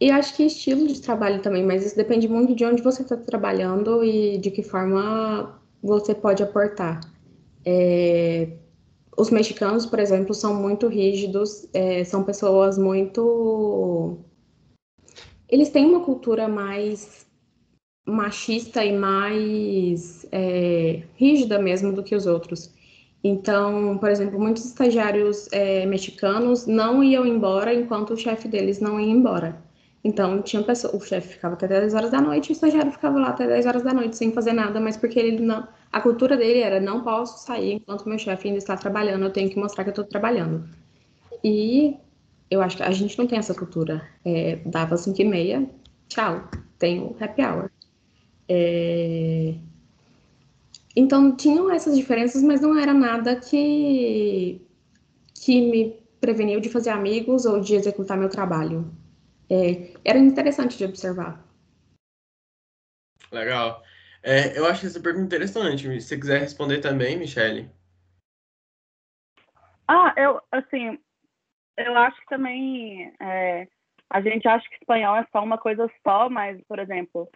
E acho que estilo de trabalho também, mas isso depende muito de onde você está trabalhando e de que forma você pode aportar. Os mexicanos, por exemplo, são muito rígidos, são pessoas muito. Eles têm uma cultura mais machista e mais rígida mesmo do que os outros. Então, por exemplo, muitos estagiários mexicanos não iam embora enquanto o chefe deles não ia embora. Então, tinha pessoa, o chefe ficava até 10 horas da noite, e o estagiário ficava lá até 10 horas da noite sem fazer nada, mas porque ele não, a cultura dele era não posso sair enquanto meu chefe ainda está trabalhando, eu tenho que mostrar que eu estou trabalhando. E eu acho que a gente não tem essa cultura. Dava 5h30, tchau, tem o happy hour. Então, tinham essas diferenças, mas não era nada que me preveniu de fazer amigos ou de executar meu trabalho. Era interessante de observar. Legal. Eu acho essa pergunta interessante. Se você quiser responder também, Michele. Assim, eu acho que também a gente acha que espanhol é só uma coisa só, mas, por exemplo,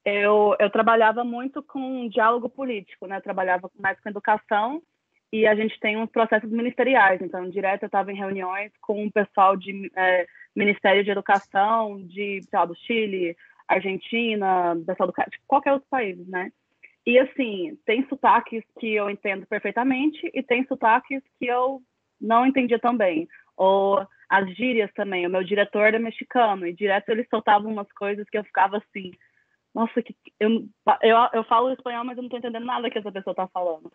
eu trabalhava muito com diálogo político, né? Eu trabalhava mais com educação e a gente tem uns processos ministeriais. Então, direto eu estava em reuniões com o pessoal de Ministério de Educação sei lá, do Chile, Argentina, pessoal de qualquer outro país, né? E, assim, tem sotaques que eu entendo perfeitamente e tem sotaques que eu não entendia tão bem. Ou as gírias também. O meu diretor era mexicano e direto ele soltava umas coisas que eu ficava assim, nossa, eu falo espanhol, mas eu não estou entendendo nada que essa pessoa está falando.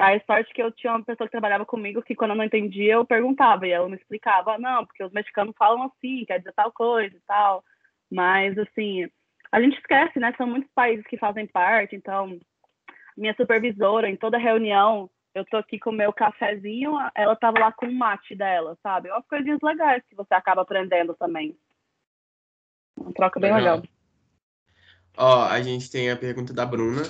A sorte que eu tinha uma pessoa que trabalhava comigo que quando eu não entendia, eu perguntava e ela me explicava, não, porque os mexicanos falam assim, quer dizer tal coisa e tal. Mas, assim, a gente esquece, né? São muitos países que fazem parte, então minha supervisora, em toda reunião, eu tô aqui com o meu cafezinho, ela tava lá com o mate dela, sabe? Umas coisinhas legais que você acaba aprendendo também. Uma troca bem legal. Ó, a gente tem a pergunta da Bruna,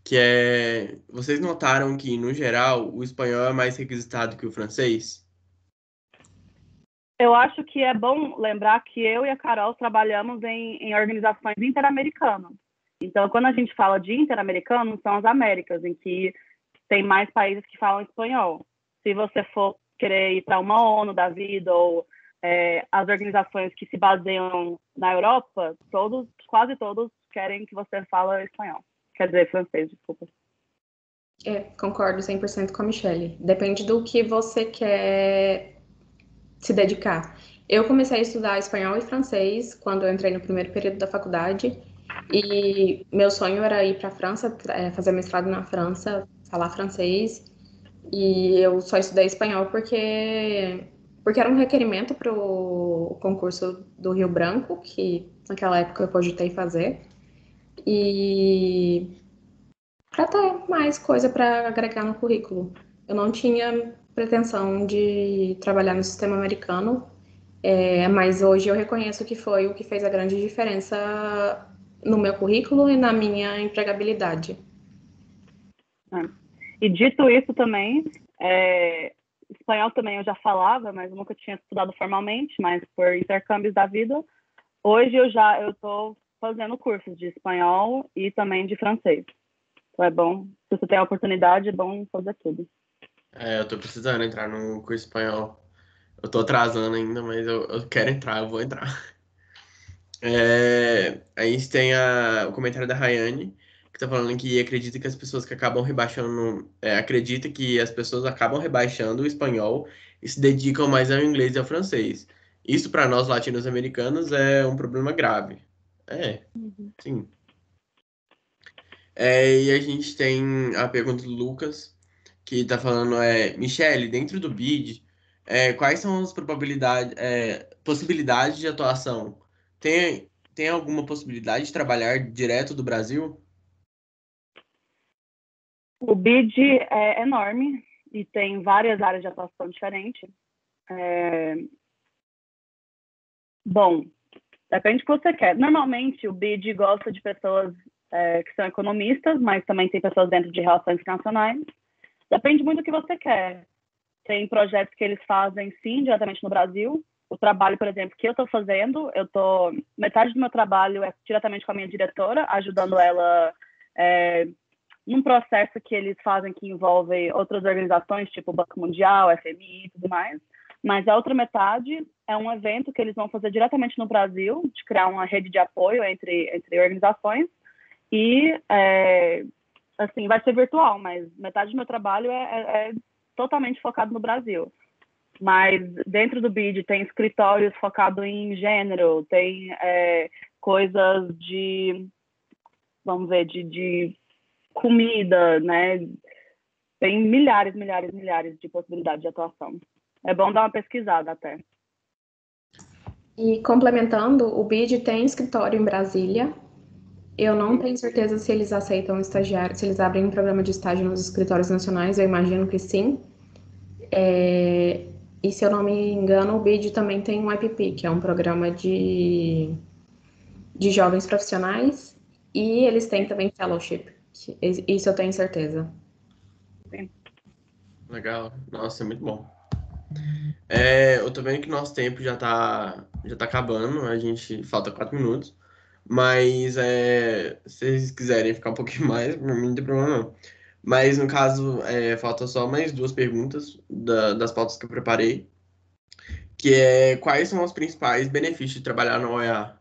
que é: vocês notaram que, no geral, o espanhol é mais requisitado que o francês? Eu acho que é bom lembrar que eu e a Carol trabalhamos em organizações interamericanas. Então, quando a gente fala de interamericano, são as Américas, em que tem mais países que falam espanhol. Se você for querer ir para uma ONU da vida ou as organizações que se baseiam na Europa, quase todos querem que você fale espanhol. Quer dizer, francês, desculpa. Concordo 100% com a Michelle. Depende do que você quer se dedicar. Eu comecei a estudar espanhol e francês quando eu entrei no primeiro período da faculdade e meu sonho era ir para a França, fazer mestrado na França, falar francês, e eu só estudei espanhol porque era um requerimento para o concurso do Rio Branco, que naquela época eu cogitei fazer, e para ter mais coisa para agregar no currículo. Eu não tinha pretensão de trabalhar no sistema americano, mas hoje eu reconheço que foi o que fez a grande diferença no meu currículo e na minha empregabilidade. E dito isso também, espanhol também eu já falava, mas eu nunca tinha estudado formalmente, mas por intercâmbios da vida. Hoje eu estou fazendo cursos de espanhol e também de francês. Então é bom, se você tem a oportunidade, é bom fazer tudo. Eu tô precisando entrar no curso espanhol. Eu tô atrasando ainda, mas eu quero entrar, eu vou entrar. A gente tem o comentário da Rayane, que tá falando que acredita que as pessoas que acabam rebaixando. Acredita que as pessoas acabam rebaixando o espanhol e se dedicam mais ao inglês e ao francês. Isso, para nós latino-americanos, é um problema grave. Sim. E a gente tem a pergunta do Lucas, que tá falando, Michele, dentro do BID, quais são as possibilidades de atuação? Tem alguma possibilidade de trabalhar direto do Brasil? O BID é enorme e tem várias áreas de atuação diferentes. Bom, depende do que você quer. Normalmente, o BID gosta de pessoas que são economistas, mas também tem pessoas dentro de relações internacionais. Depende muito do que você quer. Tem projetos que eles fazem, sim, diretamente no Brasil, o trabalho, por exemplo, que eu estou fazendo, metade do meu trabalho é diretamente com a minha diretora, ajudando ela num processo que eles fazem que envolve outras organizações, tipo o Banco Mundial, FMI e tudo mais. Mas a outra metade é um evento que eles vão fazer diretamente no Brasil, de criar uma rede de apoio entre organizações. E, assim, vai ser virtual, mas metade do meu trabalho é totalmente focado no Brasil. Mas dentro do BID tem escritórios focados em gênero, tem coisas de, vamos ver, de comida, né? Tem milhares de possibilidades de atuação. É bom dar uma pesquisada até. E complementando, o BID tem escritório em Brasília. Eu não tenho certeza se eles aceitam estagiário, se eles abrem um programa de estágio nos escritórios nacionais, eu imagino que sim. E se eu não me engano, o BID também tem um IPP, que é um programa de jovens profissionais, e eles têm também fellowship. Isso eu tenho certeza. Sim. Legal. Nossa, é muito bom. Eu tô vendo que nosso tempo já tá acabando, falta 4 minutos. Mas se vocês quiserem ficar um pouquinho mais, por mim não tem problema não. Mas no caso, falta só mais 2 perguntas das pautas que eu preparei, que é quais são os principais benefícios de trabalhar na OEA?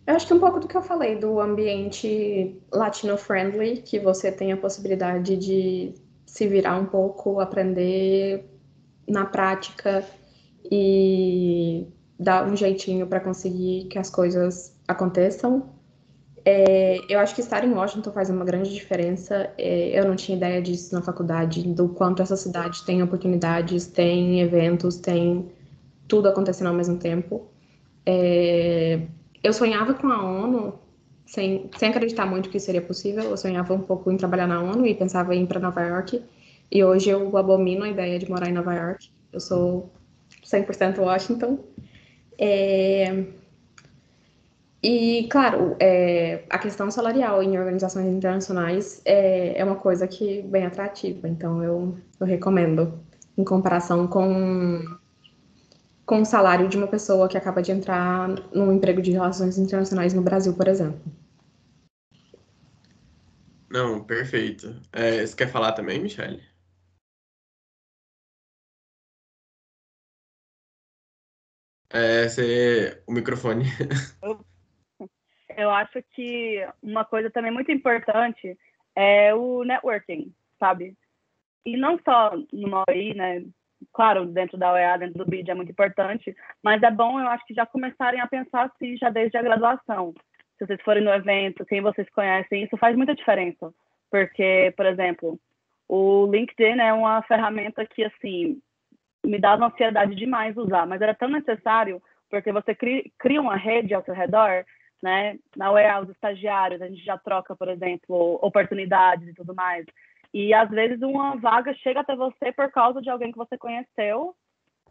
Eu acho que um pouco do que eu falei, do ambiente latino-friendly, que você tem a possibilidade de se virar um pouco, aprender na prática e dar um jeitinho para conseguir que as coisas aconteçam. Eu acho que estar em Washington faz uma grande diferença. Eu não tinha ideia disso na faculdade, do quanto essa cidade tem oportunidades, tem eventos, tem tudo acontecendo ao mesmo tempo. Eu sonhava com a ONU, sem acreditar muito que isso seria possível. Eu sonhava um pouco em trabalhar na ONU e pensava em ir para Nova York. E hoje eu abomino a ideia de morar em Nova York. Eu sou 100% Washington. E, claro, a questão salarial em organizações internacionais é uma coisa que bem atrativa. Então, eu recomendo, em comparação com o salário de uma pessoa que acaba de entrar num emprego de relações internacionais no Brasil, por exemplo. Não, perfeito. Você quer falar também, Michele? O microfone. Eu acho que uma coisa também muito importante é o networking, sabe? E não só no OI, né? Claro, dentro da OEA, dentro do BID é muito importante, mas é bom, eu acho que já começarem a pensar assim, já desde a graduação. Se vocês forem no evento, quem vocês conhecem, isso faz muita diferença. Porque, por exemplo, o LinkedIn é uma ferramenta que, assim, me dava ansiedade demais usar, mas era tão necessário, porque você cria uma rede ao seu redor, né? Na UEA, os estagiários, a gente já troca, por exemplo, oportunidades e tudo mais. E, às vezes, uma vaga chega até você por causa de alguém que você conheceu,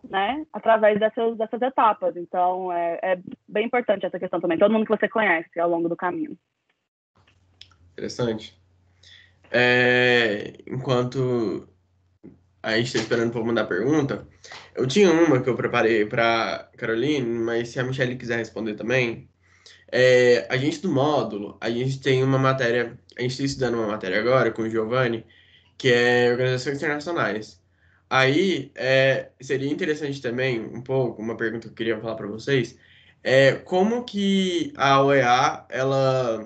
né? Através dessas etapas. Então, é bem importante essa questão também. Todo mundo que você conhece ao longo do caminho. Interessante. Enquanto a gente está esperando um pouco mandar pergunta, eu tinha uma que eu preparei para Caroline, mas se a Michelle quiser responder também. A gente do módulo, a gente tem uma matéria, a gente está estudando uma matéria agora com o Giovanni, que é Organizações Internacionais. Aí, seria interessante também, um pouco, uma pergunta que eu queria falar para vocês, como que a OEA, ela,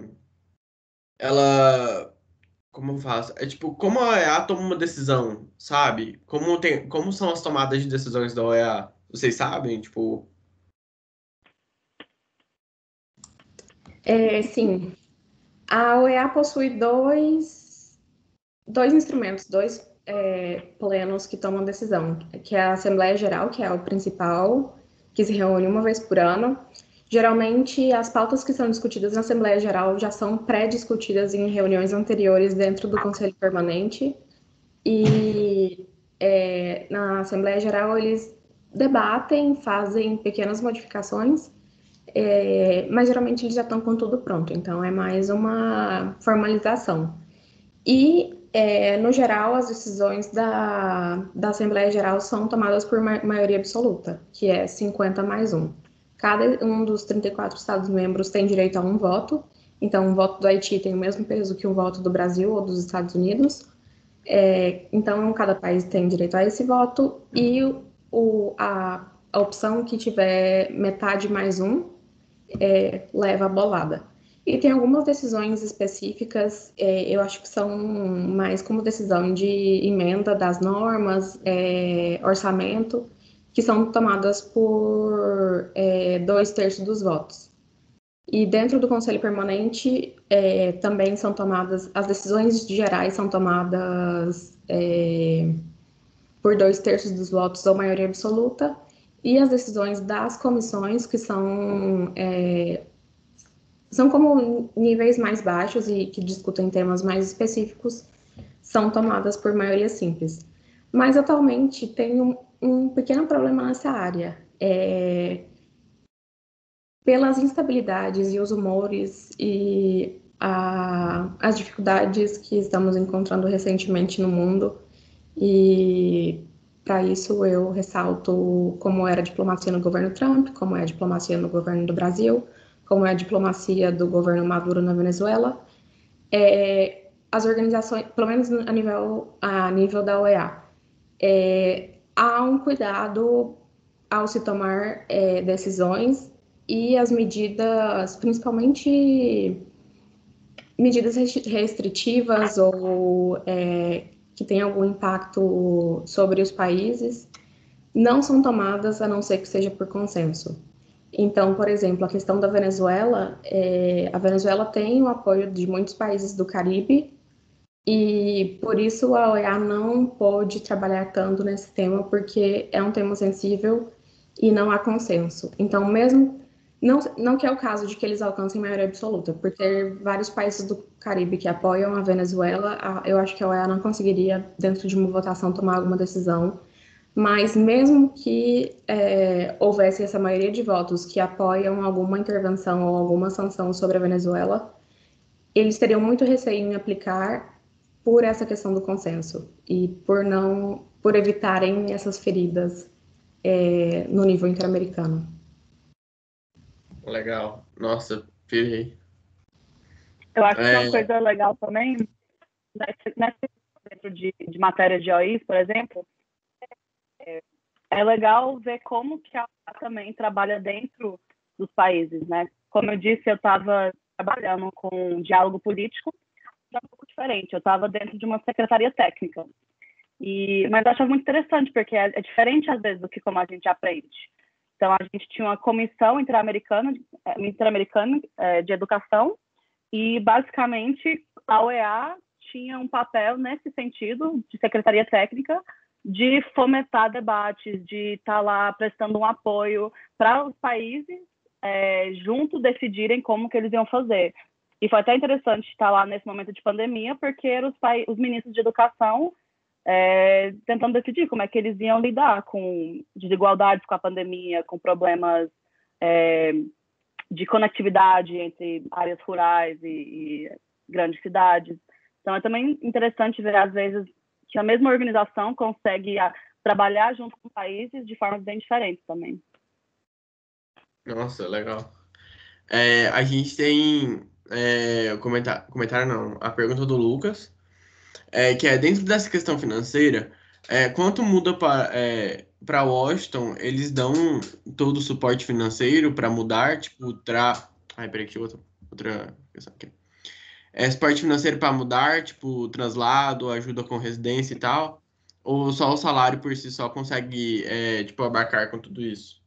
como eu faço? Tipo, como a OEA toma uma decisão, sabe? Como são as tomadas de decisões da OEA? Vocês sabem, tipo... Sim, a OEA possui dois instrumentos, dois plenos que tomam decisão, que é a Assembleia Geral, que é o principal, que se reúne uma vez por ano. Geralmente, as pautas que são discutidas na Assembleia Geral já são pré-discutidas em reuniões anteriores dentro do Conselho Permanente. E na Assembleia Geral eles debatem, fazem pequenas modificações, mas geralmente eles já estão com tudo pronto, então é mais uma formalização. E No geral, as decisões da Assembleia Geral são tomadas por maioria absoluta, que é 50+1. Cada um dos 34 Estados-membros tem direito a um voto, então um voto do Haiti tem o mesmo peso que um voto do Brasil ou dos Estados Unidos. Então, cada país tem direito a esse voto, e a opção que tiver metade mais um leva a bolada. E tem algumas decisões específicas, eu acho que são mais como decisão de emenda das normas, orçamento, que são tomadas por 2/3 dos votos. E dentro do Conselho Permanente também são tomadas, as decisões gerais são tomadas por 2/3 dos votos ou maioria absoluta, e as decisões das comissões, que são como níveis mais baixos e que discutem temas mais específicos, são tomadas por maioria simples. Mas atualmente tem um pequeno problema nessa área. Pelas instabilidades e os humores e as dificuldades que estamos encontrando recentemente no mundo, e para isso eu ressalto como era a diplomacia no governo Trump, como é a diplomacia no governo do Brasil, como é a diplomacia do governo Maduro na Venezuela. As organizações, pelo menos a nível da OEA, há um cuidado ao se tomar decisões, e as medidas, principalmente medidas restritivas ou que têm algum impacto sobre os países, não são tomadas a não ser que seja por consenso. Então, por exemplo, a questão da Venezuela, a Venezuela tem o apoio de muitos países do Caribe, e por isso a OEA não pôde trabalhar tanto nesse tema, porque é um tema sensível e não há consenso. Então, mesmo, não que é o caso de que eles alcancem maioria absoluta, por ter vários países do Caribe que apoiam a Venezuela, eu acho que a OEA não conseguiria, dentro de uma votação, tomar alguma decisão. Mas mesmo que houvesse essa maioria de votos que apoiam alguma intervenção ou alguma sanção sobre a Venezuela, eles teriam muito receio em aplicar por essa questão do consenso e por evitarem essas feridas no nível interamericano. Legal. Nossa, pirei. Eu acho que uma coisa legal também, dentro de matéria de OIs, por exemplo, é legal ver como que a também trabalha dentro dos países, né? Como eu disse, eu estava trabalhando com diálogo político, é um pouco diferente. Eu estava dentro de uma secretaria técnica. Mas eu achava muito interessante, porque é diferente, às vezes, do que como a gente aprende. Então, a gente tinha uma comissão interamericana de educação, e, basicamente, a OEA tinha um papel nesse sentido, de secretaria técnica, de fomentar debates, de estar lá prestando um apoio para os países junto decidirem como que eles iam fazer. E foi até interessante estar lá nesse momento de pandemia, porque eram os ministros de educação tentando decidir como é que eles iam lidar com desigualdades com a pandemia, com problemas de conectividade entre áreas rurais e grandes cidades. Então, é também interessante ver, às vezes, que a mesma organização consegue trabalhar junto com países de formas bem diferentes também. Nossa, legal. A gente tem comentário não, a pergunta do Lucas, que é dentro dessa questão financeira, quanto muda para Washington, eles dão todo o suporte financeiro para mudar, tipo, ai, peraí, que outra questão aqui. Suporte financeiro para mudar, tipo, translado, ajuda com residência e tal, ou só o salário por si só consegue, tipo, abarcar com tudo isso?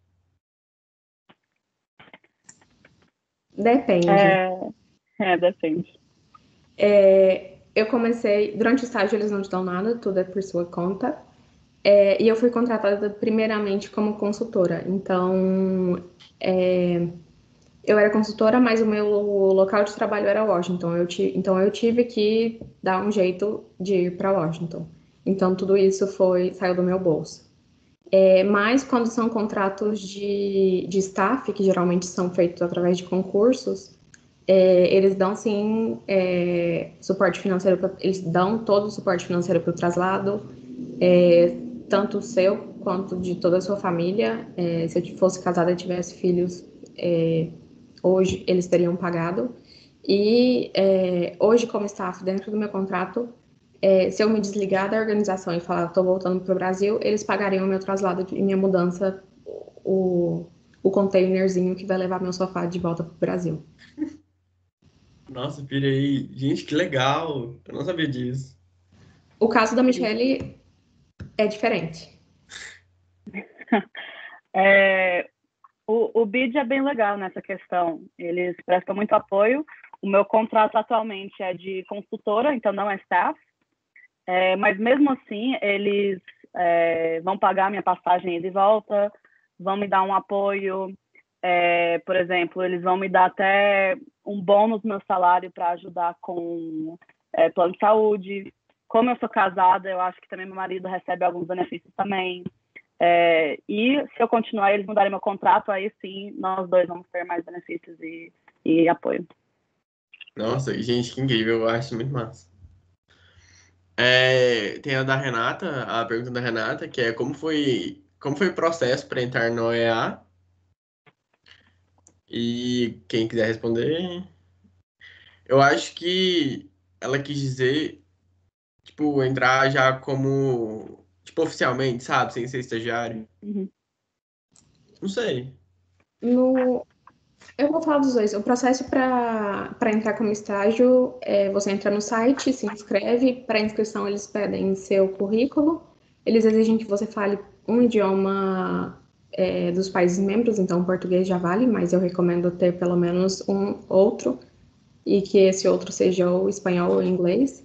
Depende. Depende. Eu comecei, durante o estágio eles não te dão nada, tudo é por sua conta. E eu fui contratada primeiramente como consultora. Então, eu era consultora, mas o meu local de trabalho era Washington. Então, eu tive que dar um jeito de ir para Washington. Então, tudo isso saiu do meu bolso. Mas quando são contratos de staff, que geralmente são feitos através de concursos, Eles dão sim suporte financeiro, eles dão todo o suporte financeiro para o traslado, tanto o seu quanto de toda a sua família. Se eu fosse casada e tivesse filhos, hoje eles teriam pagado. E hoje, como staff, dentro do meu contrato, se eu me desligar da organização e falar que estou voltando para o Brasil, eles pagariam o meu traslado e minha mudança, o containerzinho que vai levar meu sofá de volta para o Brasil. Nossa, pirei. Gente, que legal. Eu não sabia disso. O caso da Michelle é diferente. O BID é bem legal nessa questão. Eles prestam muito apoio. O meu contrato atualmente é de consultora, então não é staff. Mas mesmo assim, eles vão pagar minha passagem de volta, vão me dar um apoio. Por exemplo, eles vão me dar até um bônus no meu salário para ajudar com plano de saúde. Como eu sou casada, eu acho que também meu marido recebe alguns benefícios também. E se eu continuar, eles mudarem meu contrato, aí sim, nós dois vamos ter mais benefícios e apoio. Nossa, gente, que incrível. Eu acho muito massa. Tem a da Renata, a pergunta da Renata, que é como foi o processo para entrar no OEA? E quem quiser responder, eu acho que ela quis dizer, tipo, entrar já como, tipo, oficialmente, sabe, sem ser estagiário. Uhum. Não sei. Eu vou falar dos dois. O processo para entrar como estágio você entra no site, se inscreve. Para inscrição, eles pedem seu currículo. Eles exigem que você fale um idioma dos países membros, então o português já vale, mas eu recomendo ter pelo menos um outro, e que esse outro seja o espanhol ou o inglês.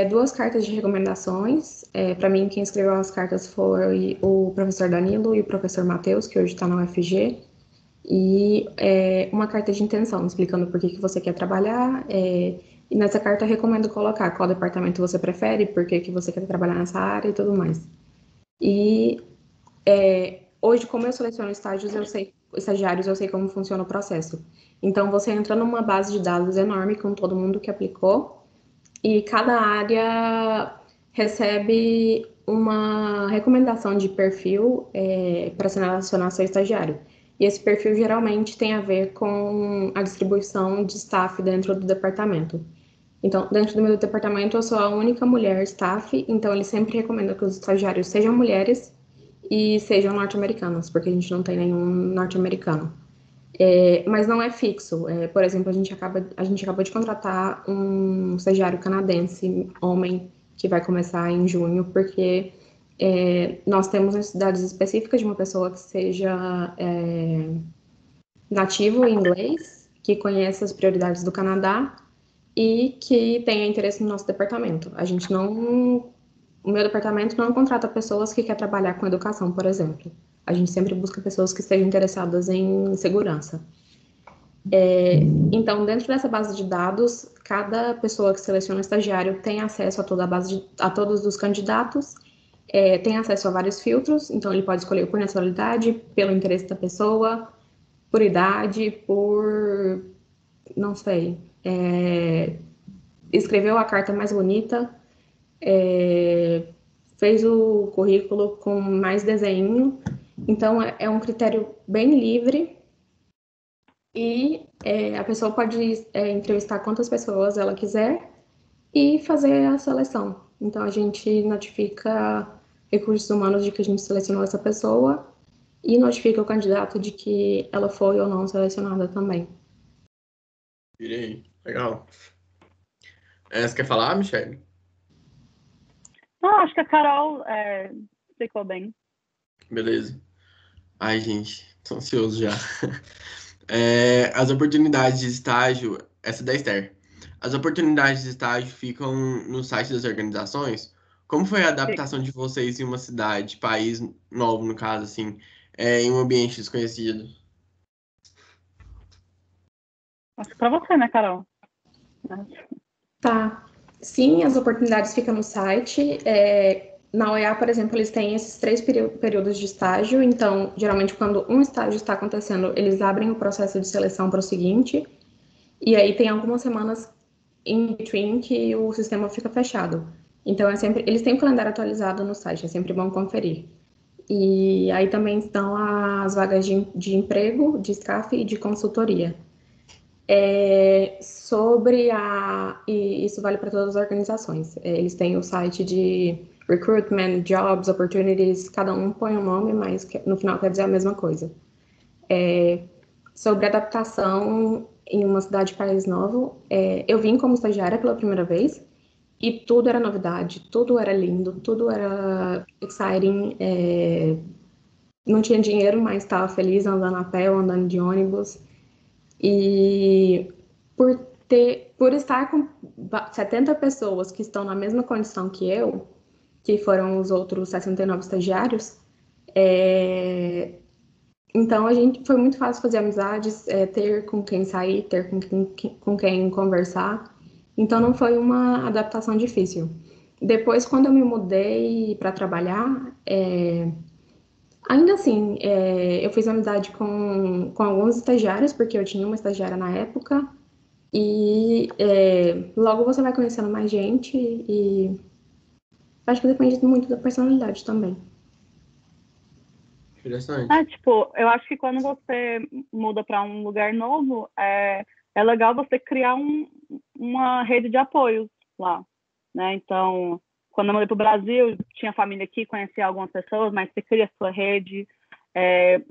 2 cartas de recomendações. Para mim, quem escreveu as cartas foi o professor Danilo e o professor Matheus, que hoje está na UFG. E uma carta de intenção, explicando por que você quer trabalhar. E nessa carta eu recomendo colocar qual departamento você prefere, por que você quer trabalhar nessa área e tudo mais. E hoje, como eu seleciono estagiários, eu sei como funciona o processo. Então, você entra numa base de dados enorme com todo mundo que aplicou, e cada área recebe uma recomendação de perfil para selecionar seu estagiário. E esse perfil geralmente tem a ver com a distribuição de staff dentro do departamento. Então, dentro do meu departamento, eu sou a única mulher staff, então eles sempre recomendam que os estagiários sejam mulheres e sejam norte-americanas, porque a gente não tem nenhum norte-americano. Mas não é fixo. Por exemplo, a gente acabou de contratar um estagiário canadense, homem, que vai começar em junho, porque nós temos necessidades específicas de uma pessoa que seja nativo em inglês, que conheça as prioridades do Canadá e que tenha interesse no nosso departamento. O meu departamento não contrata pessoas que querem trabalhar com educação, por exemplo. A gente sempre busca pessoas que estejam interessadas em segurança. Então, dentro dessa base de dados, cada pessoa que seleciona o estagiário tem acesso a todos os candidatos, tem acesso a vários filtros, então ele pode escolher por nacionalidade, pelo interesse da pessoa, por idade, não sei, escreveu a carta mais bonita, fez o currículo com mais desenho. Então, é um critério bem livre e a pessoa pode entrevistar quantas pessoas ela quiser e fazer a seleção. Então, a gente notifica recursos humanos de que a gente selecionou essa pessoa e notifica o candidato de que ela foi ou não selecionada também. Pirei. Legal. Você quer falar, Michelle? Não, acho que a Carol explicou bem. Beleza. Ai, gente, tô ansioso já. As oportunidades de estágio, essa é da Esther. As oportunidades de estágio ficam no site das organizações? Como foi a adaptação de vocês em uma cidade, país novo, no caso, assim, em um ambiente desconhecido? Acho que para você, né, Carol? Tá. Sim, as oportunidades ficam no site. Na OEA, por exemplo, eles têm esses 3 períodos de estágio. Então, geralmente, quando um estágio está acontecendo, eles abrem o processo de seleção para o seguinte. E aí tem algumas semanas in between que o sistema fica fechado. Então, eles têm um calendário atualizado no site, é sempre bom conferir. E aí também estão as vagas de emprego, de staff e de consultoria. E isso vale para todas as organizações. Eles têm o site de recruitment, jobs, opportunities, cada um põe um nome, mas no final quer dizer a mesma coisa. Sobre adaptação em uma cidade país novo, eu vim como estagiária pela primeira vez e tudo era novidade, tudo era lindo, tudo era exciting. Não tinha dinheiro, mas estava feliz andando a pé ou andando de ônibus. E por estar com 70 pessoas que estão na mesma condição que eu, que foram os outros 69 estagiários, então foi muito fácil fazer amizades, ter com quem sair, ter com quem conversar. Então não foi uma adaptação difícil. Depois, quando eu me mudei para trabalhar, ainda assim, eu fiz amizade com alguns estagiários, porque eu tinha uma estagiária na época, e logo você vai conhecendo mais gente, e acho que depende muito da personalidade também. Interessante. Tipo, eu acho que quando você muda para um lugar novo, é legal você criar uma rede de apoio lá, né? Então, quando eu mudei para o Brasil, tinha família aqui, conhecia algumas pessoas, mas você cria a sua rede.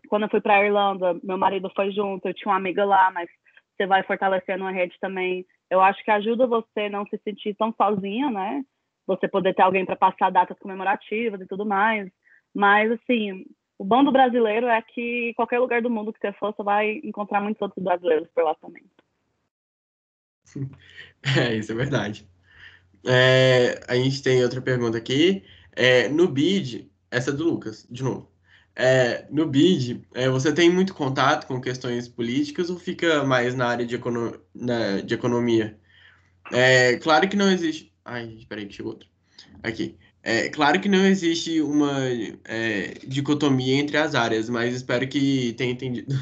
Quando eu fui para a Irlanda, meu marido foi junto, eu tinha uma amiga lá, mas você vai fortalecendo uma rede também. Eu acho que ajuda você não se sentir tão sozinha, né? Você poder ter alguém para passar datas comemorativas e tudo mais. Mas, assim, o bom do brasileiro é que qualquer lugar do mundo que você for, você vai encontrar muitos outros brasileiros por lá também. Isso é verdade. A gente tem outra pergunta aqui. No BID, essa é do Lucas, de novo. No BID, você tem muito contato com questões políticas ou fica mais na área de economia? Claro que não existe. Ai, espera aí, que chegou outro. Aqui. Claro que não existe uma dicotomia entre as áreas, mas espero que tenha entendido.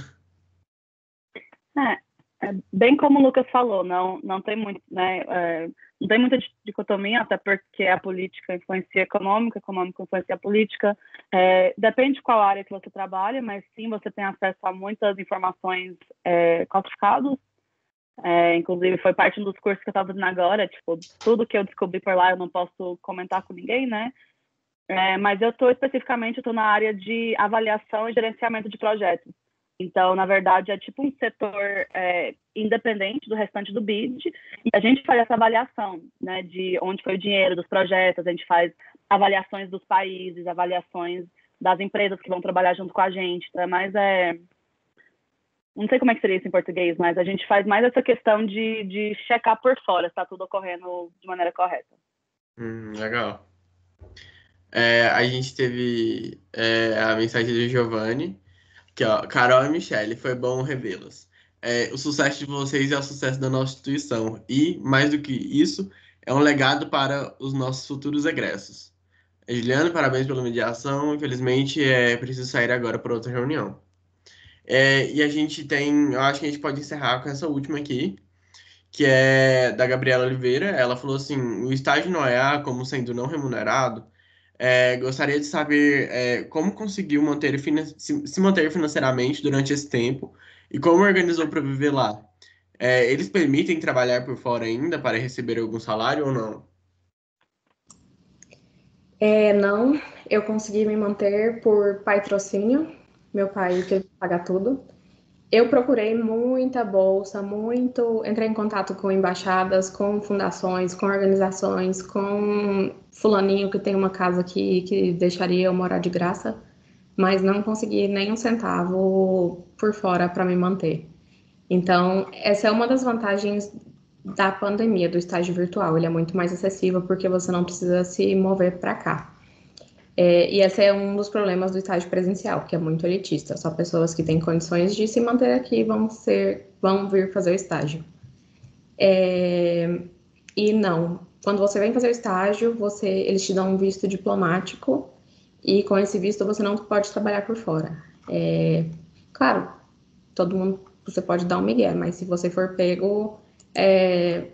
Bem como o Lucas falou, não tem muito, né? Não tem muita dicotomia, até porque a política influencia a econômica influencia a política. Depende de qual área que você trabalha, mas sim, você tem acesso a muitas informações classificadas. Inclusive, foi parte dos cursos que eu estava fazendo agora, tipo, tudo que eu descobri por lá eu não posso comentar com ninguém, né? Mas eu estou na área de avaliação e gerenciamento de projetos. Então, na verdade, é tipo um setor independente do restante do BID, e a gente faz essa avaliação, né, de onde foi o dinheiro dos projetos, a gente faz avaliações dos países, avaliações das empresas que vão trabalhar junto com a gente, mas não sei como é que seria isso em português, mas a gente faz mais essa questão de checar por fora se está tudo ocorrendo de maneira correta. Legal. A gente teve a mensagem do Giovanni, que ó, Carol e Michele, foi bom revê-las. O sucesso de vocês é o sucesso da nossa instituição e, mais do que isso, é um legado para os nossos futuros egressos. Juliano, parabéns pela mediação. Infelizmente, preciso sair agora para outra reunião. E a gente tem, eu acho que a gente pode encerrar com essa última aqui, que é da Gabriela Oliveira. Ela falou assim: o estágio no EA, como sendo não remunerado, gostaria de saber como conseguiu se manter financeiramente durante esse tempo e como organizou para viver lá. Eles permitem trabalhar por fora ainda para receber algum salário ou não? Não, eu consegui me manter por patrocínio. Meu pai teve que pagar tudo. Eu procurei muita bolsa, entrei em contato com embaixadas, com fundações, com organizações, com fulaninho que tem uma casa aqui que deixaria eu morar de graça, mas não consegui nem um centavo por fora para me manter. Então, essa é uma das vantagens da pandemia, do estágio virtual. Ele é muito mais acessível porque você não precisa se mover para cá. E esse é um dos problemas do estágio presencial, que é muito elitista. Só pessoas que têm condições de se manter aqui vão vir fazer o estágio. E não, quando você vem fazer o estágio, eles te dão um visto diplomático e com esse visto você não pode trabalhar por fora. Claro, todo mundo, você pode dar um migué, mas se você for pego,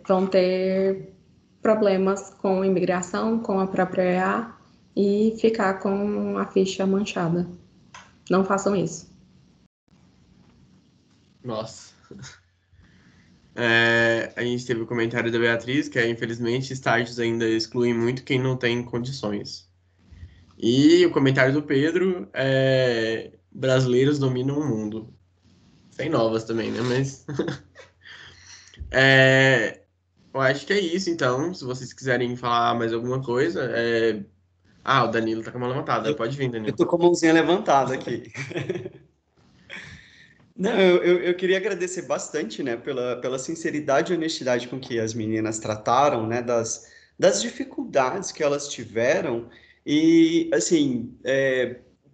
vão ter problemas com imigração, com a própria EA e ficar com a ficha manchada. Não façam isso. Nossa. A gente teve o comentário da Beatriz, que infelizmente estágios ainda excluem muito quem não tem condições. E o comentário do Pedro brasileiros dominam o mundo. Sem novas também, né? Mas eu acho que é isso, então. Se vocês quiserem falar mais alguma coisa. O Danilo tá com a mão levantada. Pode vir, Eu Danilo. tô com a mãozinha levantada aqui. Não, eu queria agradecer bastante, né, pela sinceridade e honestidade com que as meninas trataram, né, das dificuldades que elas tiveram e, assim,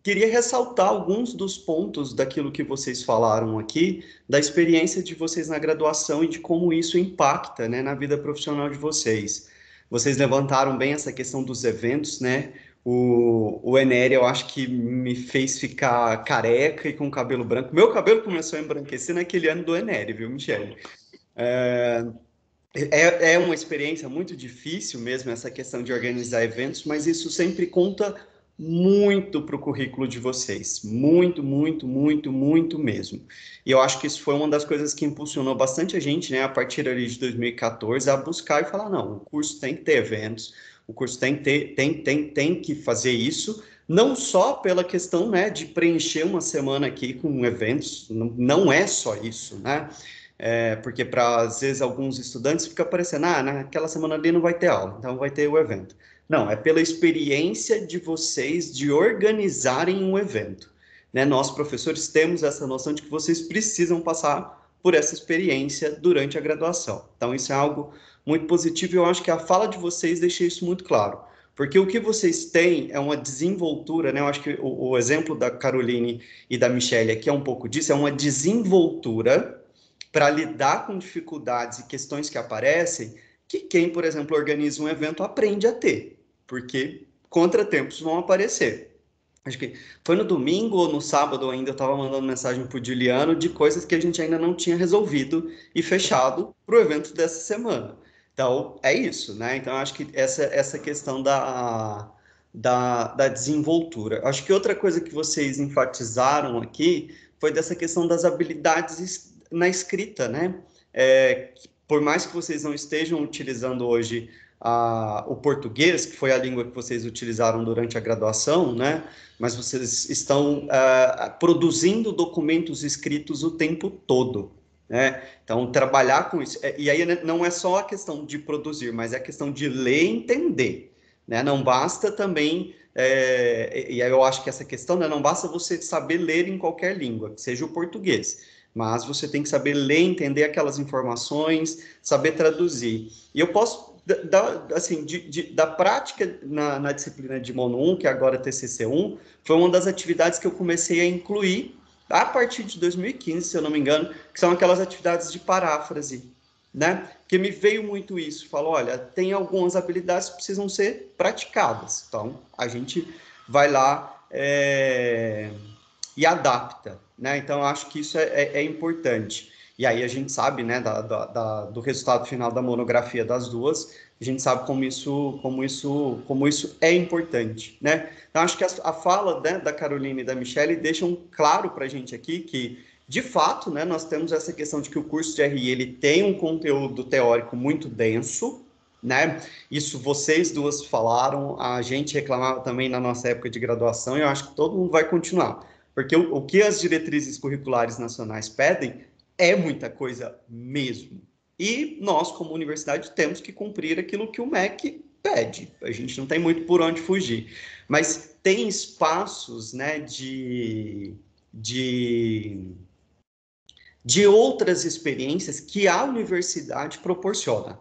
queria ressaltar alguns dos pontos daquilo que vocês falaram aqui, da experiência de vocês na graduação e de como isso impacta, né, na vida profissional de vocês. Vocês levantaram bem essa questão dos eventos, né? O Enéria, eu acho que me fez ficar careca e com cabelo branco. Meu cabelo começou a embranquecer naquele ano do Enéria, viu, Michele? É uma experiência muito difícil mesmo, essa questão de organizar eventos, mas isso sempre conta muito para o currículo de vocês. Muito, muito, muito, muito mesmo. E eu acho que isso foi uma das coisas que impulsionou bastante a gente, né, a partir ali de 2014, a buscar e falar, não, o curso tem que ter eventos, o curso tem que fazer isso, não só pela questão, né, de preencher uma semana aqui com eventos, não é só isso, né? Porque para, às vezes, alguns estudantes fica parecendo, naquela semana ali não vai ter aula, então vai ter o evento. Não, é pela experiência de vocês de organizarem um evento, né? Nós, professores, temos essa noção de que vocês precisam passar por essa experiência durante a graduação. Então, isso é algo muito positivo e eu acho que a fala de vocês deixa isso muito claro. Porque o que vocês têm é uma desenvoltura, né? Eu acho que o exemplo da Caroline e da Michelle aqui é um pouco disso, é uma desenvoltura para lidar com dificuldades e questões que aparecem, que quem, por exemplo, organiza um evento aprende a ter, porque contratempos vão aparecer. Acho que foi no domingo ou no sábado ainda, eu estava mandando mensagem para o Juliano de coisas que a gente ainda não tinha resolvido e fechado para o evento dessa semana. Então, é isso, né? Então, acho que essa questão da desenvoltura. Acho que outra coisa que vocês enfatizaram aqui foi dessa questão das habilidades na escrita, né? Por mais que vocês não estejam utilizando hoje o português, que foi a língua que vocês utilizaram durante a graduação, né? Mas vocês estão produzindo documentos escritos o tempo todo, né? Então, trabalhar com isso. E aí não é só a questão de produzir, mas é a questão de ler e entender, né? Não basta também... e aí eu acho que essa questão, né, não basta você saber ler em qualquer língua, que seja o português, mas você tem que saber ler, entender aquelas informações, saber traduzir. E eu posso, assim, da prática na disciplina de Mono 1, que agora é TCC1, foi uma das atividades que eu comecei a incluir a partir de 2015, se eu não me engano, que são aquelas atividades de paráfrase, né? Que me veio muito isso, falou, olha, tem algumas habilidades que precisam ser praticadas, então a gente vai lá e adapta, né? Então, eu acho que isso é importante. E aí a gente sabe, né, do resultado final da monografia das duas, a gente sabe como isso é importante, né? Então, acho que a fala, né, da Carolina e da Michelle deixam claro para a gente aqui que, de fato, né, nós temos essa questão de que o curso de RI ele tem um conteúdo teórico muito denso, né? Isso vocês duas falaram, a gente reclamava também na nossa época de graduação, e eu acho que todo mundo vai continuar. Porque o que as diretrizes curriculares nacionais pedem é muita coisa mesmo. E nós, como universidade, temos que cumprir aquilo que o MEC pede. A gente não tem muito por onde fugir. Mas tem espaços, né, de outras experiências que a universidade proporciona,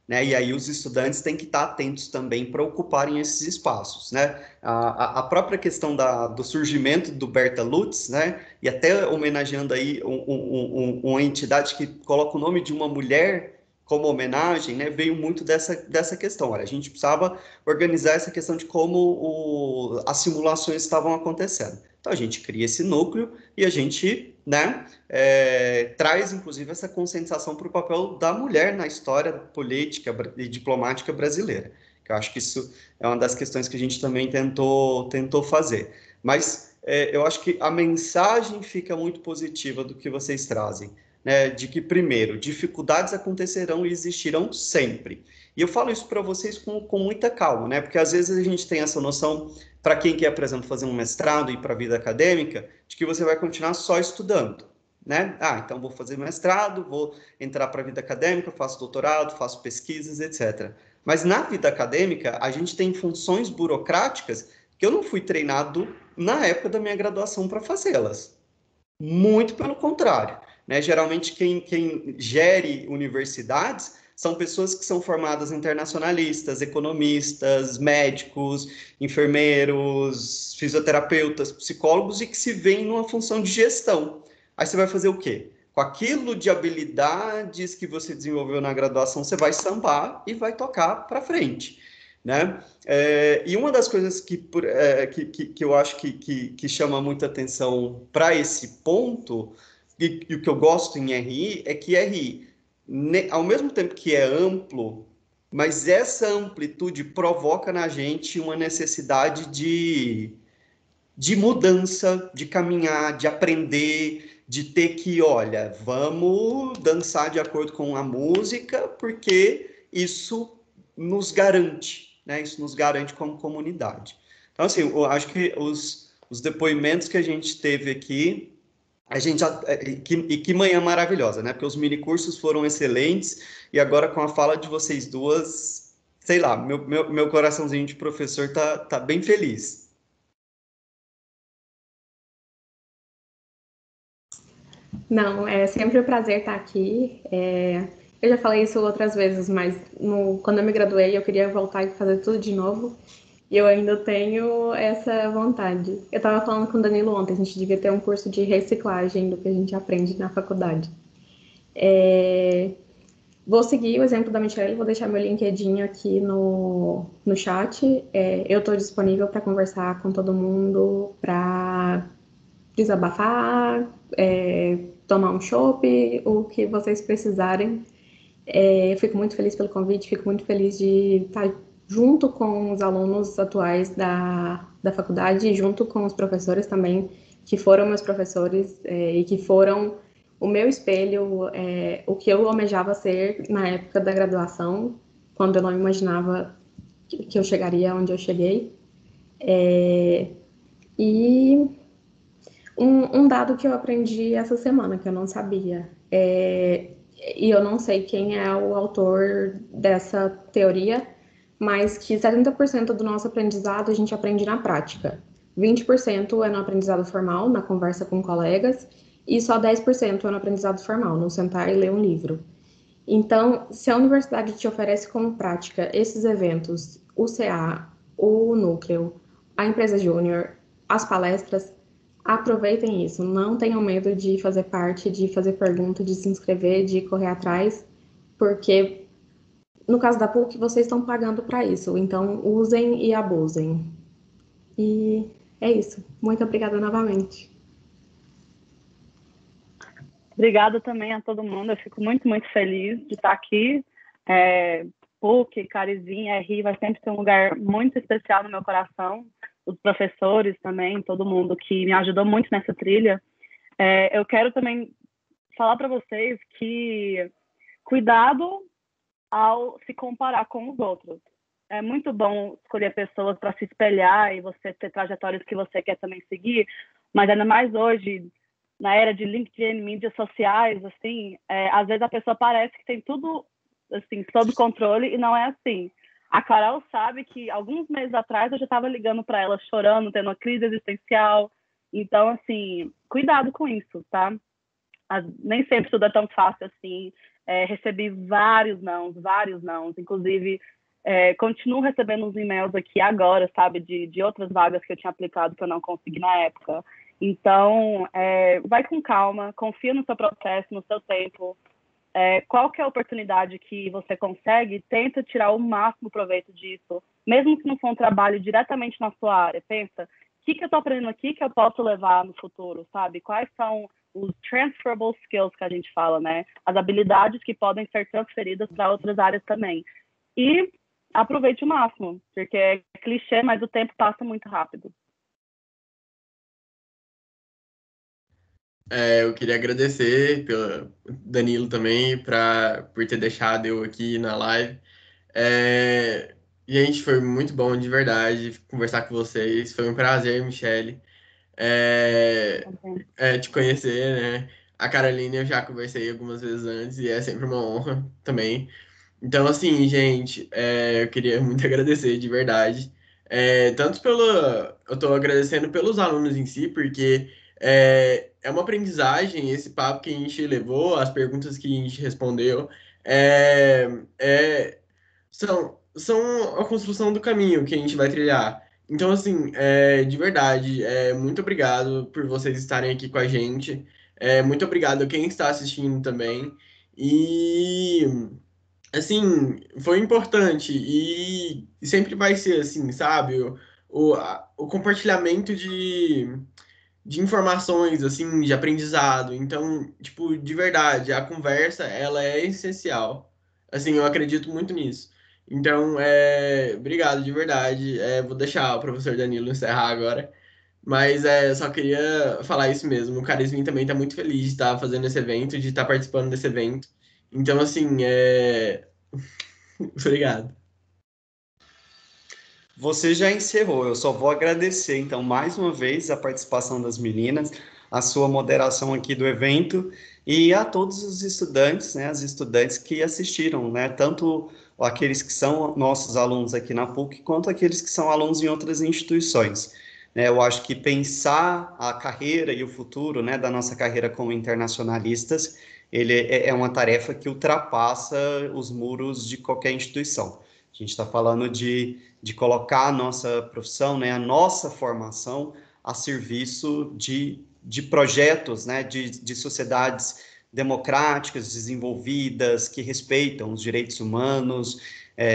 né? E aí os estudantes têm que estar atentos também para ocuparem esses espaços, né? A própria questão do surgimento do Berta Lutz, né? E até homenageando aí uma entidade que coloca o nome de uma mulher como homenagem, né? Veio muito dessa questão. Olha, a gente precisava organizar essa questão de como as simulações estavam acontecendo. Então, a gente cria esse núcleo e a gente, né, traz, inclusive, essa conscientização para o papel da mulher na história política e diplomática brasileira. Eu acho que isso é uma das questões que a gente também tentou fazer. Mas eu acho que a mensagem fica muito positiva do que vocês trazem, né, de que, primeiro, dificuldades acontecerão e existirão sempre. E eu falo isso para vocês com muita calma, né, porque às vezes a gente tem essa noção, para quem quer, por exemplo, fazer um mestrado e ir para a vida acadêmica, de que você vai continuar só estudando, né? Então vou fazer mestrado, vou entrar para a vida acadêmica, faço doutorado, faço pesquisas, etc. Mas na vida acadêmica, a gente tem funções burocráticas que eu não fui treinado na época da minha graduação para fazê-las. Muito pelo contrário, né? Geralmente quem gere universidades são pessoas que são formadas internacionalistas, economistas, médicos, enfermeiros, fisioterapeutas, psicólogos e que se veem numa função de gestão. Aí você vai fazer o quê? Com aquilo de habilidades que você desenvolveu na graduação, você vai sambar e vai tocar para frente, né? E uma das coisas que eu acho que chama muita atenção para esse ponto, e o que eu gosto em RI, é que RI, ao mesmo tempo que é amplo, mas essa amplitude provoca na gente uma necessidade de mudança, de caminhar, de aprender, de ter que, olha, vamos dançar de acordo com a música, porque isso nos garante, né? Isso nos garante como comunidade. Então, assim, eu acho que os depoimentos que a gente teve aqui, a gente já, que manhã maravilhosa, né? Porque os minicursos foram excelentes, e agora com a fala de vocês duas, sei lá, meu coraçãozinho de professor tá bem feliz. Não, é sempre um prazer estar aqui. Eu já falei isso outras vezes, mas quando eu me graduei, eu queria voltar e fazer tudo de novo. E eu ainda tenho essa vontade. Eu estava falando com o Danilo ontem, a gente devia ter um curso de reciclagem do que a gente aprende na faculdade. Vou seguir o exemplo da Michelle, vou deixar meu LinkedIn aqui no chat. Eu estou disponível para conversar com todo mundo, para desabafar, tomar um chopp, o que vocês precisarem. Fico muito feliz pelo convite, fico muito feliz de estar junto com os alunos atuais da faculdade e junto com os professores também, que foram meus professores e que foram o meu espelho, o que eu almejava ser na época da graduação, quando eu não imaginava que eu chegaria onde eu cheguei. E um dado que eu aprendi essa semana, que eu não sabia, e eu não sei quem é o autor dessa teoria, mas que 70% do nosso aprendizado a gente aprende na prática. 20% é no aprendizado formal, na conversa com colegas, e só 10% é no aprendizado formal, no sentar e ler um livro. Então, se a universidade te oferece como prática esses eventos, o CA, o núcleo, a empresa júnior, as palestras, aproveitem isso, não tenham medo de fazer parte, de fazer pergunta, de se inscrever, de correr atrás, porque no caso da PUC vocês estão pagando para isso, então usem e abusem. E é isso. Muito obrigada novamente. Obrigada também a todo mundo, eu fico muito, muito feliz de estar aqui. PUC, Carizinha, RI vai sempre ter um lugar muito especial no meu coração. Os professores também, todo mundo que me ajudou muito nessa trilha. Eu quero também falar para vocês que cuidado ao se comparar com os outros. É muito bom escolher pessoas para se espelhar e você ter trajetórias que você quer também seguir, mas ainda mais hoje, na era de LinkedIn, mídias sociais, assim, às vezes a pessoa parece que tem tudo assim, sob controle e não é assim. A Carol sabe que alguns meses atrás eu já estava ligando para ela chorando, tendo uma crise existencial. Então, assim, cuidado com isso, tá? Nem sempre tudo é tão fácil assim. Recebi vários nãos. Inclusive, continuo recebendo uns e-mails aqui agora, sabe, de outras vagas que eu tinha aplicado que eu não consegui na época. Então, vai com calma, confia no seu processo, no seu tempo. Qual que é a oportunidade que você consegue, tenta tirar o máximo proveito disso, mesmo que não for um trabalho diretamente na sua área. Pensa, que eu estou aprendendo aqui que eu posso levar no futuro, sabe? Quais são os transferable skills que a gente fala, né? As habilidades que podem ser transferidas para outras áreas também. E aproveite o máximo, porque é clichê, mas o tempo passa muito rápido. Eu queria agradecer pelo Danilo também por ter deixado eu aqui na live. Gente, foi muito bom de verdade conversar com vocês. Foi um prazer, Michele, te conhecer, né? A Caroline eu já conversei algumas vezes antes e é sempre uma honra também. Então, assim, gente, eu queria muito agradecer de verdade. Tanto pelo. Eu estou agradecendo pelos alunos em si, porque é uma aprendizagem esse papo que a gente levou, as perguntas que a gente respondeu. é, é, são a construção do caminho que a gente vai trilhar. Então, assim, de verdade, muito obrigado por vocês estarem aqui com a gente. Muito obrigado a quem está assistindo também. E assim, foi importante e sempre vai ser assim, sabe? O compartilhamento de informações, assim, de aprendizado. Então, tipo, de verdade, a conversa, ela é essencial. Assim, eu acredito muito nisso. Então, obrigado de verdade. Vou deixar o professor Danilo encerrar agora. Mas só queria falar isso mesmo. O Carismin também está muito feliz de estar fazendo esse evento, de estar participando desse evento. Então, assim, obrigado. Você já encerrou, eu só vou agradecer, então, mais uma vez a participação das meninas, a sua moderação aqui do evento e a todos os estudantes, né, as estudantes que assistiram, né, tanto aqueles que são nossos alunos aqui na PUC, quanto aqueles que são alunos em outras instituições. Eu acho que pensar a carreira e o futuro, né, da nossa carreira como internacionalistas, ele é uma tarefa que ultrapassa os muros de qualquer instituição. A gente está falando de colocar a nossa profissão, né, a nossa formação a serviço de projetos, né, de sociedades democráticas, desenvolvidas, que respeitam os direitos humanos,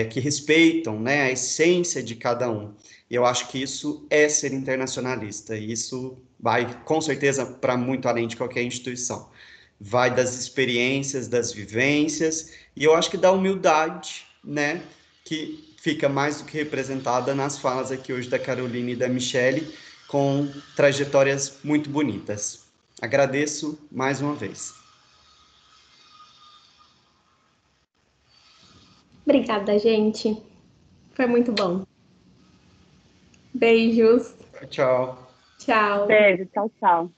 que respeitam, né, a essência de cada um. E eu acho que isso é ser internacionalista, e isso vai, com certeza, para muito além de qualquer instituição. Vai das experiências, das vivências, e eu acho que da humildade, né, que fica mais do que representada nas falas aqui hoje da Caroline e da Michele, com trajetórias muito bonitas. Agradeço mais uma vez. Obrigada, gente. Foi muito bom. Beijos. Tchau. Tchau. Beijo, tchau, tchau.